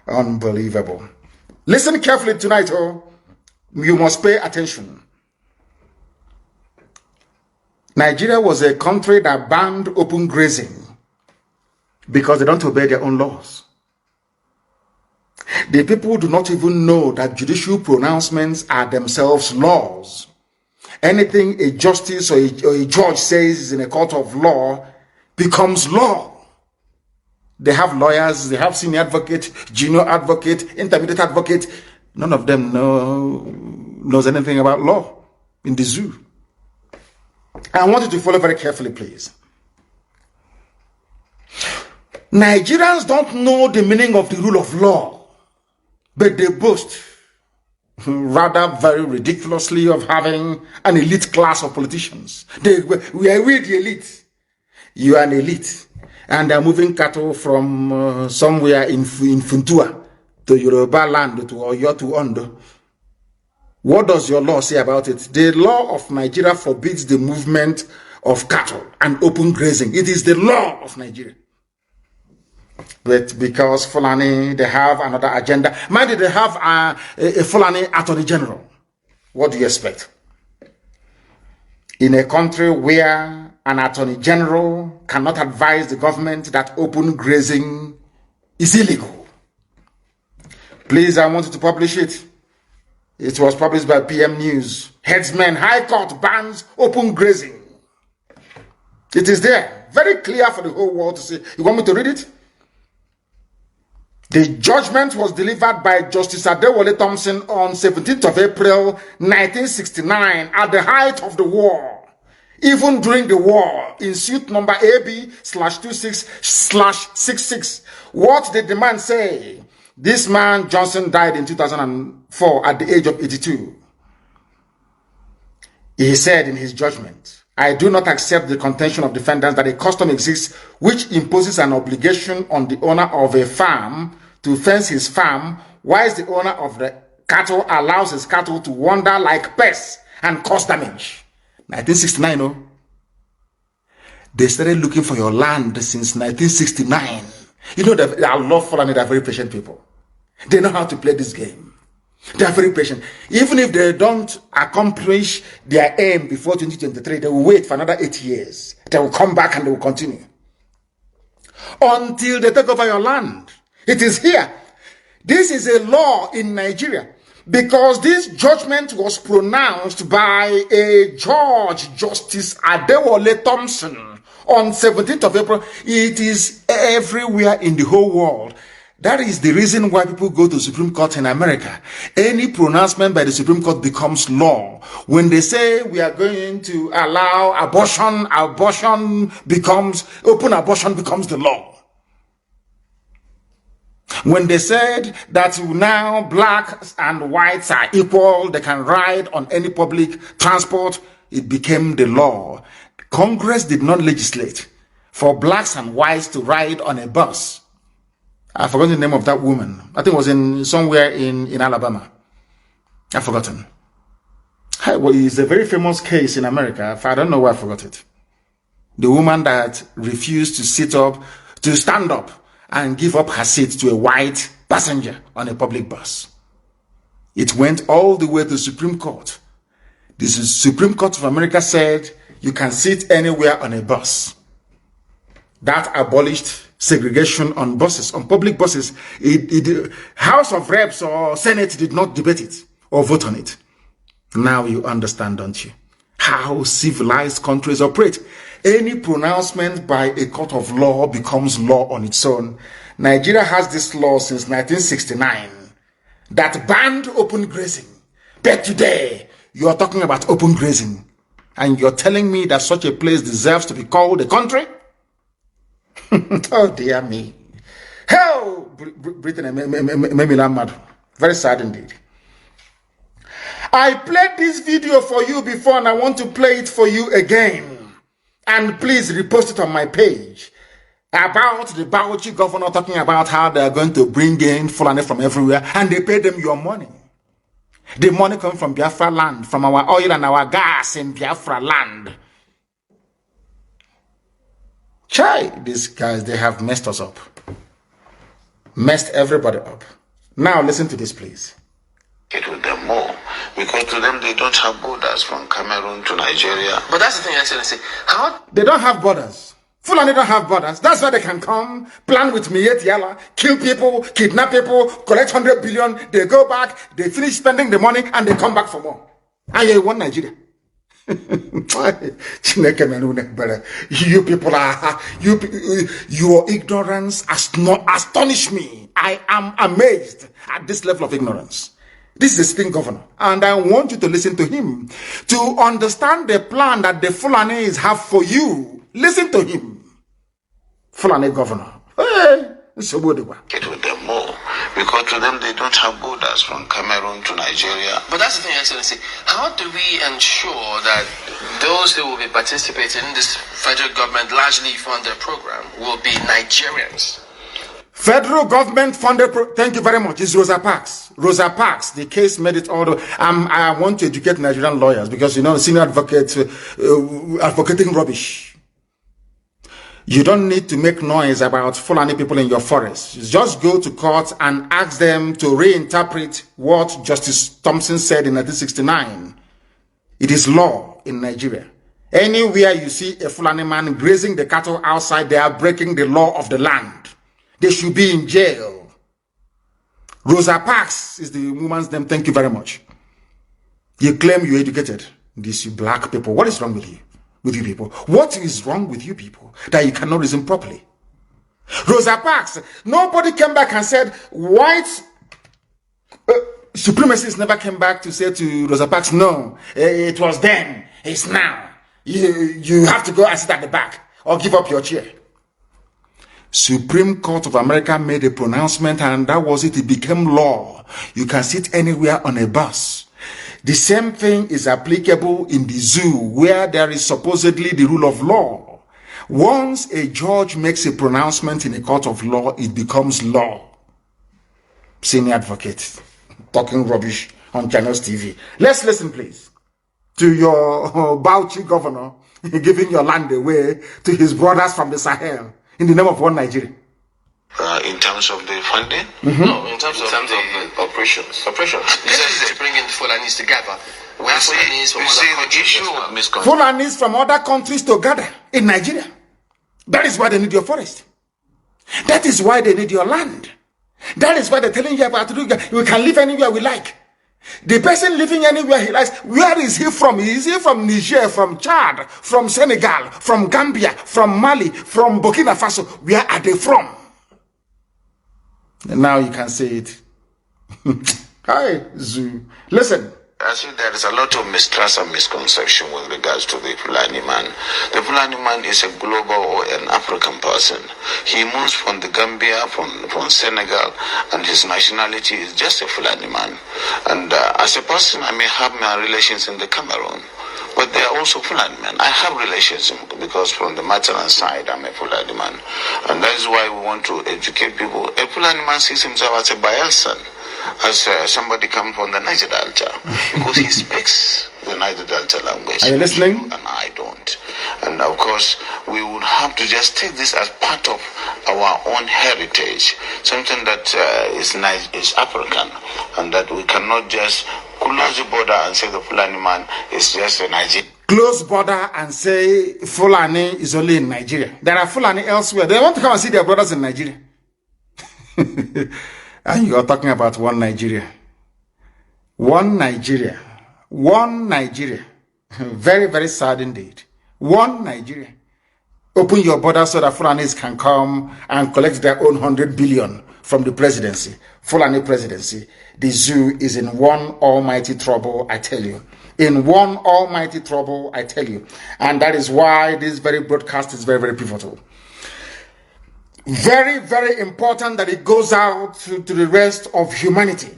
Unbelievable. Listen carefully tonight, oh. You must pay attention. Nigeria was a country that banned open grazing because they don't obey their own laws. The people do not even know that judicial pronouncements are themselves laws. Anything a justice or a judge says in a court of law becomes law. They have lawyers, they have senior advocate, junior advocate, intermediate advocate. None of them knows anything about law in the zoo. I want you to follow very carefully, please. Nigerians don't know the meaning of the rule of law, but they boast, rather very ridiculously, of having an elite class of politicians. We are the elite. You are an elite. And they're moving cattle from somewhere in Funtua to Yoruba land, to Oyo, to Ondo. What does your law say about it? The law of Nigeria forbids the movement of cattle and open grazing. It is the law of Nigeria. But because Fulani, they have another agenda. Mind you, they have a Fulani Attorney General. What do you expect? In a country where an Attorney General cannot advise the government that open grazing is illegal. Please, I want you to publish it. It was published by PM News. Headsman, High Court bans open grazing. It is there. Very clear for the whole world to see. You want me to read it? The judgment was delivered by Justice Adewale Thompson on 17th of April, 1969, at the height of the war. Even during the war, in suit number AB/26/66, what did the man say? This man, Johnson, died in 2004 at the age of 82. He said in his judgment, I do not accept the contention of defendants that a custom exists which imposes an obligation on the owner of a farm to fence his farm, whilst the owner of the cattle allows his cattle to wander like pests and cause damage. 1969, no? They started looking for your land since 1969. You know that I love Fulani, they're very patient people. They know how to play this game. They are very patient. Even if they don't accomplish their aim before 2023, they will wait for another 8 years. They will come back and they will continue. Until they take over your land. It is here. This is a law in Nigeria. Because this judgment was pronounced by a judge, Justice Adewale Thompson, on 17th of April. It is everywhere in the whole world. That is the reason why people go to the Supreme Court in America. Any pronouncement by the Supreme Court becomes law. When they say we are going to allow abortion, open abortion becomes the law. When they said that now blacks and whites are equal, they can ride on any public transport, it became the law. Congress did not legislate for blacks and whites to ride on a bus. I forgot the name of that woman. I think it was somewhere in Alabama. I've forgotten. Well, it's a very famous case in America. I don't know why I forgot it. The woman that refused to stand up and give up her seat to a white passenger on a public bus. It went all the way to the Supreme Court. The Supreme Court of America said you can sit anywhere on a bus. That abolished segregation on buses, on public buses. House of Reps or Senate did not debate it or vote on it. Now you understand, don't you, how civilized countries operate. Any pronouncement by a court of law becomes law on its own. Nigeria has this law since 1969 that banned open grazing. But today, you are talking about open grazing. And you're telling me that such a place deserves to be called a country? Oh, dear me. Hell, Britain made me mad. Very sad indeed. I played this video for you before and I want to play it for you again. And please repost it on my page. About the Bauchi governor talking about how they are going to bring in Fulani from everywhere and they pay them your money. The money comes from Biafra land, from our oil and our gas in Biafra land. Chai, these guys, they have messed us up. Messed everybody up. Now listen to this, please. It with them more because to them they don't have borders from Cameroon to Nigeria. But that's the thing, Excellency. How they don't have borders? Fulani don't have borders. That's why they can come, plan with Miet Yala, kill people, kidnap people, collect 100 billion. They go back, they finish spending the money, and they come back for more. And you want Nigeria. You people are your ignorance astonish me. I am amazed at this level of ignorance. This is a sitting governor, and I want you to listen to him to understand the plan that the Fulanis have for you. Listen to him, Fulani governor. Hey, get with them more because to them they don't have borders from Cameroon to Nigeria. But that's the thing, Excellency. How do we ensure that those who will be participating in this federal government largely funded program will be Nigerians? Federal government funded thank you very much. It's Rosa Parks. Rosa Parks. The case made it all. I want to educate Nigerian lawyers because senior advocates advocating rubbish. You don't need to make noise about Fulani people in your forest. Just go to court and ask them to reinterpret what Justice Thompson said in 1969. It is law in Nigeria. Anywhere you see a Fulani man grazing the cattle outside, they are breaking the law of the land. They should be in jail. Rosa Parks is the woman's name. Thank you very much. You claim you're educated. These black people. What is wrong with you? With you people? What is wrong with you people that you cannot reason properly? Rosa Parks. Nobody came back and said white supremacists never came back to say to Rosa Parks, no, it was then, it's now. You have to go and sit at the back or give up your chair. Supreme Court of America made a pronouncement and that was it. It became law. You can sit anywhere on a bus. The same thing is applicable in the zoo where there is supposedly the rule of law. Once a judge makes a pronouncement in a court of law, it becomes law. Senior advocate talking rubbish on Channels TV. Let's listen please to your Bauchi governor giving your land away to his brothers from the Sahel. In the name of one Nigeria. In terms of the funding? No, in terms of the operations. This is to bring in the Fulanis together. Where Fulanis from other countries. Fulanis from other countries together in Nigeria. That is why they need your forest. That is why they need your land. That is why they're telling you about we can live anywhere we like. The person living anywhere he likes, where is he from? Is he from Niger, from Chad, from Senegal, from Gambia, from Mali, from Burkina Faso? Where are they from? And now you can say it. Hi, Zoo. Listen. I see there is a lot of mistrust and misconception with regards to the Fulani man. The Fulani man is a global or an African person. He moves from the Gambia, from Senegal, and his nationality is just a Fulani man. And as a person, I may have my relations in the Cameroon, but they are also Fulani men. I have relations because from the maternal side, I'm a Fulani man. And that is why we want to educate people. A Fulani man sees himself as a Bayelsan, as somebody come from the Niger Delta, because he speaks the Niger Delta language. Are you listening? And I don't. And of course, we would have to just take this as part of our own heritage, something that is African, and that we cannot just close the border and say the Fulani man is just a Nigerian. Close border and say Fulani is only in Nigeria. There are Fulani elsewhere. They want to come and see their brothers in Nigeria. And you are talking about one Nigeria. One Nigeria. One Nigeria. Very, very sad indeed. One Nigeria. Open your border so that Fulanis can come and collect their own 100 billion from the presidency. Fulani presidency. The zoo is in one almighty trouble, I tell you. In one almighty trouble, I tell you. And that is why this very broadcast is very, very pivotal. Very, very important that it goes out to the rest of humanity.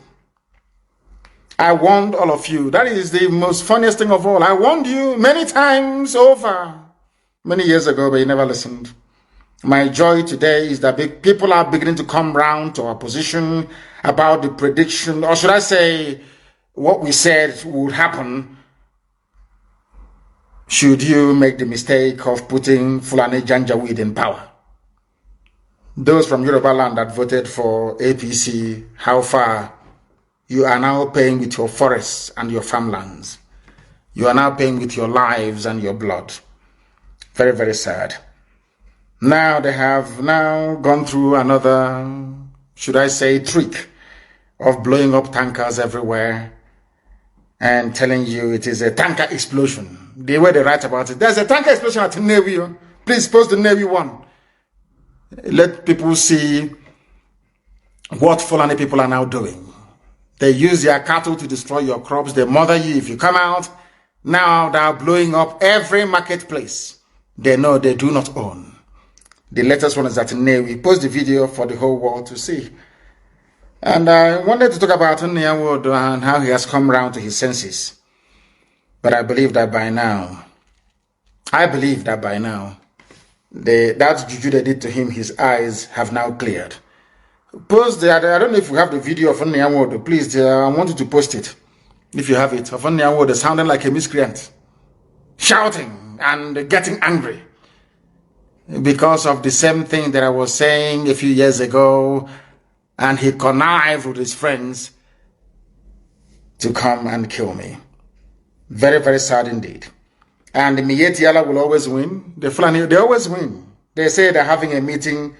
I warned all of you. That is the most funniest thing of all. I warned you many times over, many years ago, but you never listened. My joy today is that people are beginning to come round to our position about the prediction, or should I say, what we said would happen should you make the mistake of putting Fulani Janjaweed in power. Those from Yoruba land that voted for APC, how far you are now paying with your forests and your farmlands. You are now paying with your lives and your blood. Very, very sad. Now they have now gone through another, should I say, trick of blowing up tankers everywhere and telling you it is a tanker explosion. The way they write about it, there's a tanker explosion at the Navy. Please post the Navy one. Let people see what Fulani people are now doing. They use their cattle to destroy your crops. They murder you if you come out. Now they are blowing up every marketplace they know they do not own. The latest one is at Navy. Post the video for the whole world to see. And I wanted to talk about Nnamdi and how he has come round to his senses. But I believe that by now, that juju they did to him, his eyes have now cleared. Post the, I don't know if you have the video of Nnamdi. Please, I want you to post it. If you have it, of Nnamdi sounding like a miscreant, shouting and getting angry because of the same thing that I was saying a few years ago, and he connived with his friends to come and kill me. Very, very sad indeed. And the Miyetti Allah will always win. The Fulani, they always win. They say they're having a meeting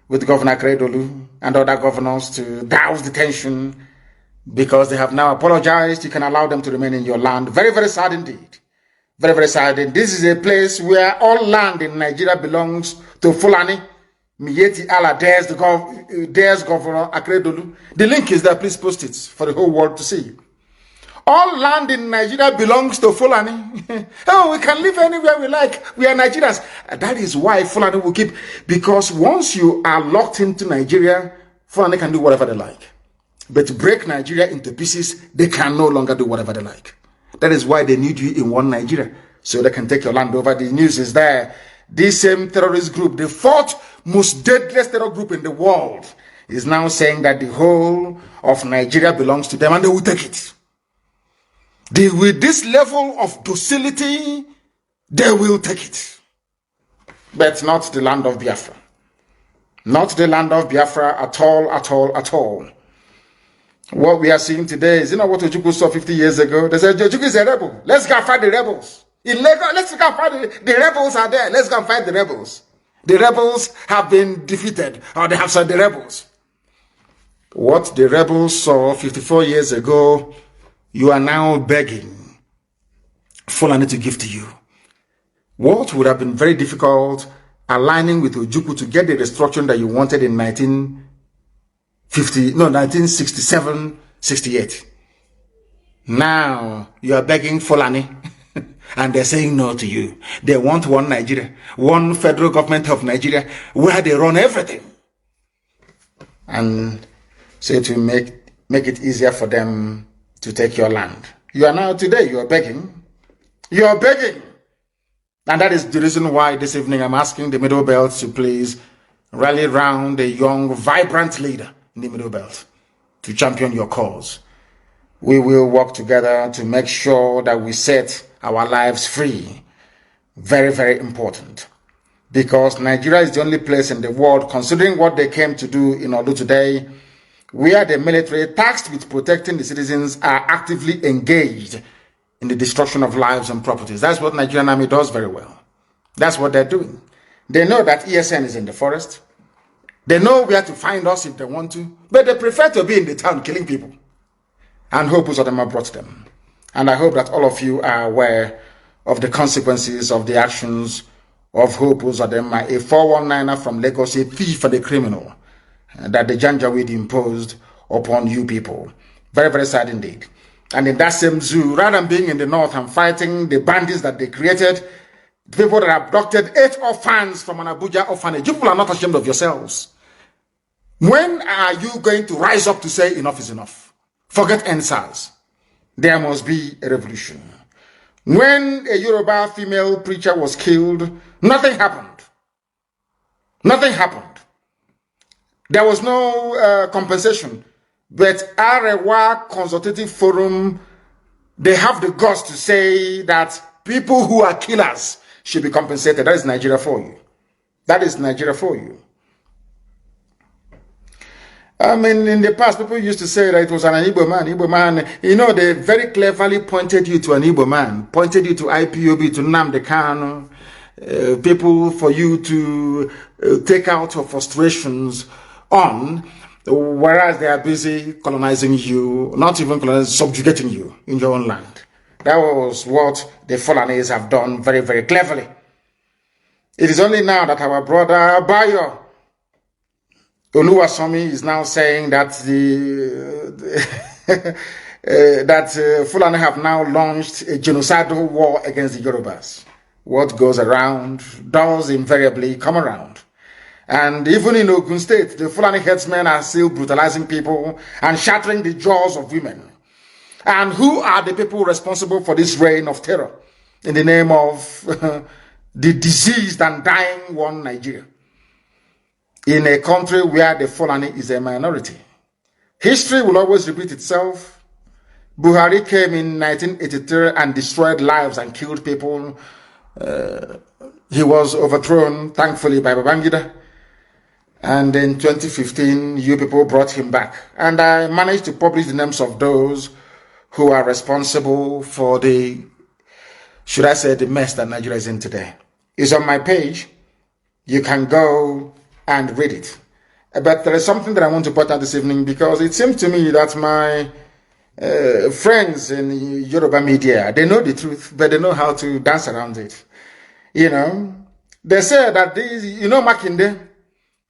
with Governor Kredolu and other governors to douse the tension because they have now apologized. You can allow them to remain in your land. Very, very sad indeed. Very, very sad. And this is a place where all land in Nigeria belongs to Fulani. Miyetti Allah dares Governor Akredolu. The link is there. Please post it for the whole world to see. All land in Nigeria belongs to Fulani. Oh, we can live anywhere we like. We are Nigerians. That is why Fulani will keep. Because once you are locked into Nigeria, Fulani can do whatever they like. But to break Nigeria into pieces, they can no longer do whatever they like. That is why they need you in one Nigeria, so they can take your land over. The news is there. This same terrorist group, the fourth most deadliest terror group in the world, is now saying that the whole of Nigeria belongs to them and they will take it. With this level of docility, they will take it. But not the land of Biafra. Not the land of Biafra at all, at all, at all. What we are seeing today is, you know what Ojukwu saw 50 years ago? They said, Ojukwu is a rebel. Let's go and fight the rebels. In Lagos, let's go and fight the rebels are there. Let's go and fight the rebels. The rebels have been defeated, or they have said the rebels. What the rebels saw 54 years ago, you are now begging Fulani to give to you. What would have been very difficult, aligning with Ojukwu to get the restructuring that you wanted in 1967, 68. Now you are begging Fulani and they're saying no to you. They want one Nigeria, one federal government of Nigeria where they run everything. And so to make it easier for them to take your land. You are now today, you are begging. You are begging. And that is the reason why this evening I'm asking the Middle Belt to please rally round a young, vibrant leader in the Middle Belt to champion your cause. We will work together to make sure that we set our lives free. Very, very important. Because Nigeria is the only place in the world, considering what they came to do in Odu today, where the military, tasked with protecting the citizens, are actively engaged in the destruction of lives and properties. That's what Nigerian army does very well. That's what they're doing. They know that ESN is in the forest. They know where to find us if they want to, but they prefer to be in the town killing people. And hope Uzodema brought them. And I hope that all of you are aware of the consequences of the actions of Hope Uzodema, a 419er from Lagos, a thief and a criminal, that the Janjaweed imposed upon you people. Very, very sad indeed. And in that same zoo, rather than being in the north and fighting the bandits that they created, the people that abducted 8 orphans from an Abuja orphanage, you people are not ashamed of yourselves. When are you going to rise up to say enough is enough? Forget NSAS. there must be a revolution. When a Yoruba female preacher was killed, nothing happened. Nothing happened. There was no compensation. But Arewa Consultative Forum, they have the guts to say that people who are killers should be compensated. That is Nigeria for you. That is Nigeria for you. I mean, in the past, people used to say that it was an Igbo man. Igbo man, you know, they very cleverly pointed you to an Igbo man, pointed you to IPOB, to Nnamdi Kanu, people for you to take out your frustrations on, whereas they are busy colonizing you, not even colonizing, subjugating you in your own land. That was what the Fulanis have done very, very cleverly. It is only now that our brother Bayo Oluwasomi is now saying that Fulani have now launched a genocidal war against the Yorubas. What goes around does invariably come around. And even in Ogun State, the Fulani headsmen are still brutalizing people and shattering the jaws of women. And who are the people responsible for this reign of terror in the name of the diseased and dying one Nigeria? In a country where the Fulani is a minority. History will always repeat itself. Buhari came in 1983 and destroyed lives and killed people. He was overthrown, thankfully, by Babangida. And in 2015, you people brought him back. And I managed to publish the names of those who are responsible for the, should I say, the mess that Nigeria is in today. It's on my page. You can go and read it. But there is something that I want to point out this evening, because it seems to me that my friends in Yoruba media, they know the truth, but they know how to dance around it. You know, they say that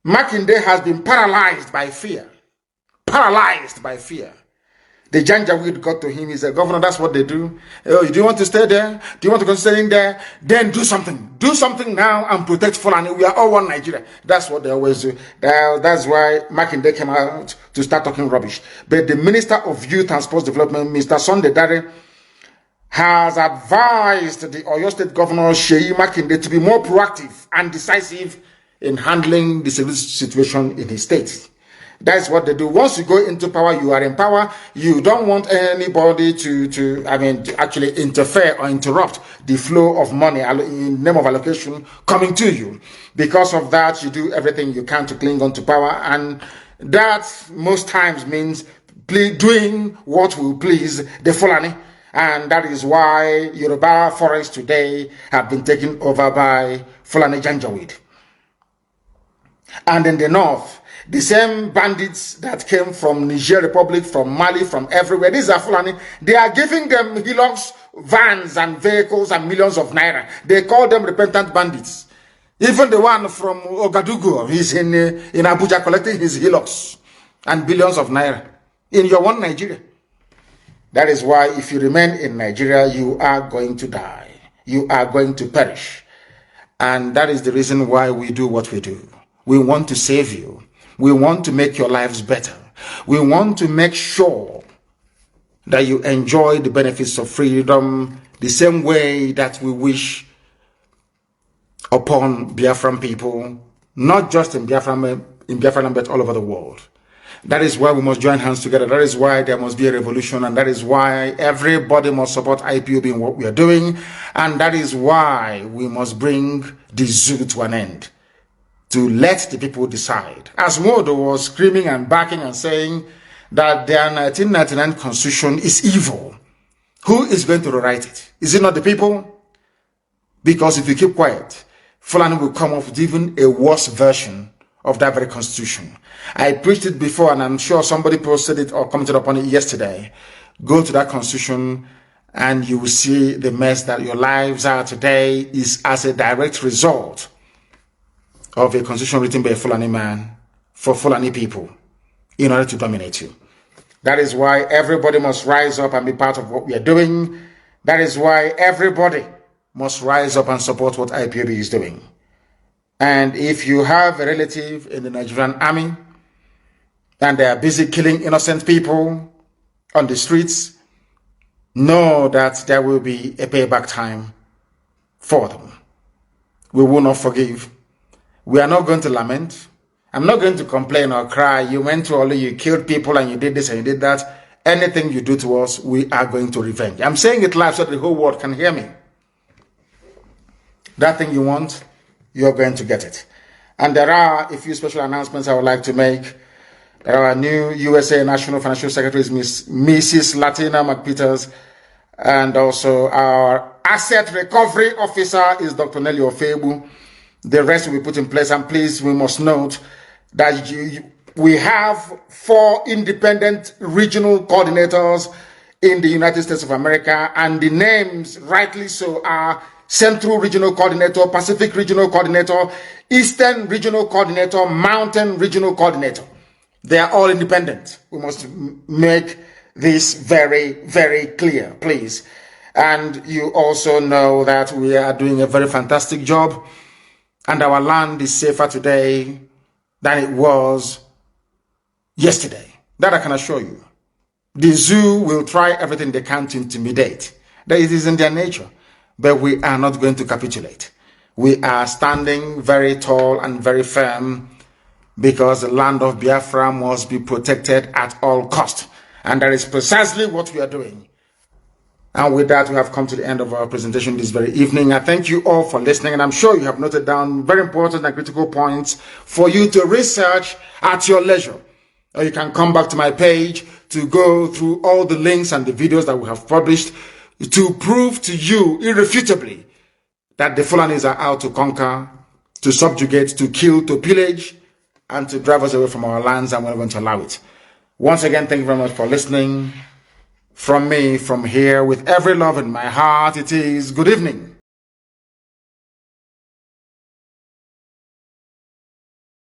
Makinde has been paralyzed by fear. Paralyzed by fear. The Janjaweed got to him. He said, Governor, that's what they do. Oh, do you want to stay there? Do you want to continue staying there? Then do something. Do something now and protect Fulani. We are all one Nigeria. That's what they always do. That's why Makinde came out to start talking rubbish. But the Minister of Youth and Sports Development, Mr. Sunday Dare, has advised the Oyo State Governor, Sheyi Makinde, to be more proactive and decisive in handling the situation in his state. That's what they do. Once you go into power, you are in power. You don't want anybody to actually interfere or interrupt the flow of money in name of allocation coming to you. Because of that, you do everything you can to cling on to power. And that most times means doing what will please the Fulani. And that is why Yoruba forests today have been taken over by Fulani Janjaweed. And in the north, the same bandits that came from Niger Republic, from Mali, from everywhere, these are Fulani, they are giving them Hilux vans and vehicles and millions of naira. They call them repentant bandits. Even the one from Ouagadougou, he's in Abuja collecting his Hilux and billions of naira in your one Nigeria. That is why if you remain in Nigeria, you are going to die. You are going to perish. And that is the reason why we do what we do. We want to save you. We want to make your lives better. We want to make sure that you enjoy the benefits of freedom the same way that we wish upon Biafran people, not just in Biafran, but all over the world. That is why we must join hands together. That is why there must be a revolution, and that is why everybody must support IPOB in what we are doing, and that is why we must bring the zoo to an end. To let the people decide. As Modo was screaming and barking and saying that their 1999 constitution is evil, who is going to rewrite it? Is it not the people? Because if you keep quiet, Fulani will come up with even a worse version of that very constitution. I preached it before, and I'm sure somebody posted it or commented upon it yesterday. Go to that constitution and you will see the mess that your lives are today is as a direct result of a constitution written by a Fulani man for Fulani people in order to dominate you. That is why everybody must rise up and be part of what we are doing. That is why everybody must rise up and support what IPOB is doing. And if you have a relative in the Nigerian army and they are busy killing innocent people on the streets, know that there will be a payback time for them. We will not forgive. We are not going to lament. I'm not going to complain or cry. You went to Oli, you killed people and you did this and you did that. Anything you do to us, we are going to revenge. I'm saying it live so that the whole world can hear me. That thing you want, you're going to get it. And there are a few special announcements I would like to make. There are new USA National Financial Secretary, Mrs. Latina McPeters, and also our Asset Recovery Officer is Dr. Nelly Ofebu. The rest will be put in place. And please, we must note that we have 4 independent regional coordinators in the United States of America, and the names, rightly so, are Central Regional Coordinator, Pacific Regional Coordinator, Eastern Regional Coordinator, Mountain Regional Coordinator. They are all independent. We must make this very, very clear, please. And you also know that we are doing a very fantastic job, and our land is safer today than it was yesterday. That I can assure you. The zoo will try everything they can to intimidate. That it is in their nature. But we are not going to capitulate. We are standing very tall and very firm, because the land of Biafra must be protected at all cost. And that is precisely what we are doing. And with that, we have come to the end of our presentation this very evening. I thank you all for listening, and I'm sure you have noted down very important and critical points for you to research at your leisure. Or you can come back to my page to go through all the links and the videos that we have published to prove to you irrefutably that the Fulanis are out to conquer, to subjugate, to kill, to pillage, and to drive us away from our lands, and we're not going to allow it. Once again, thank you very much for listening. From me, from here, with every love in my heart, it is good evening.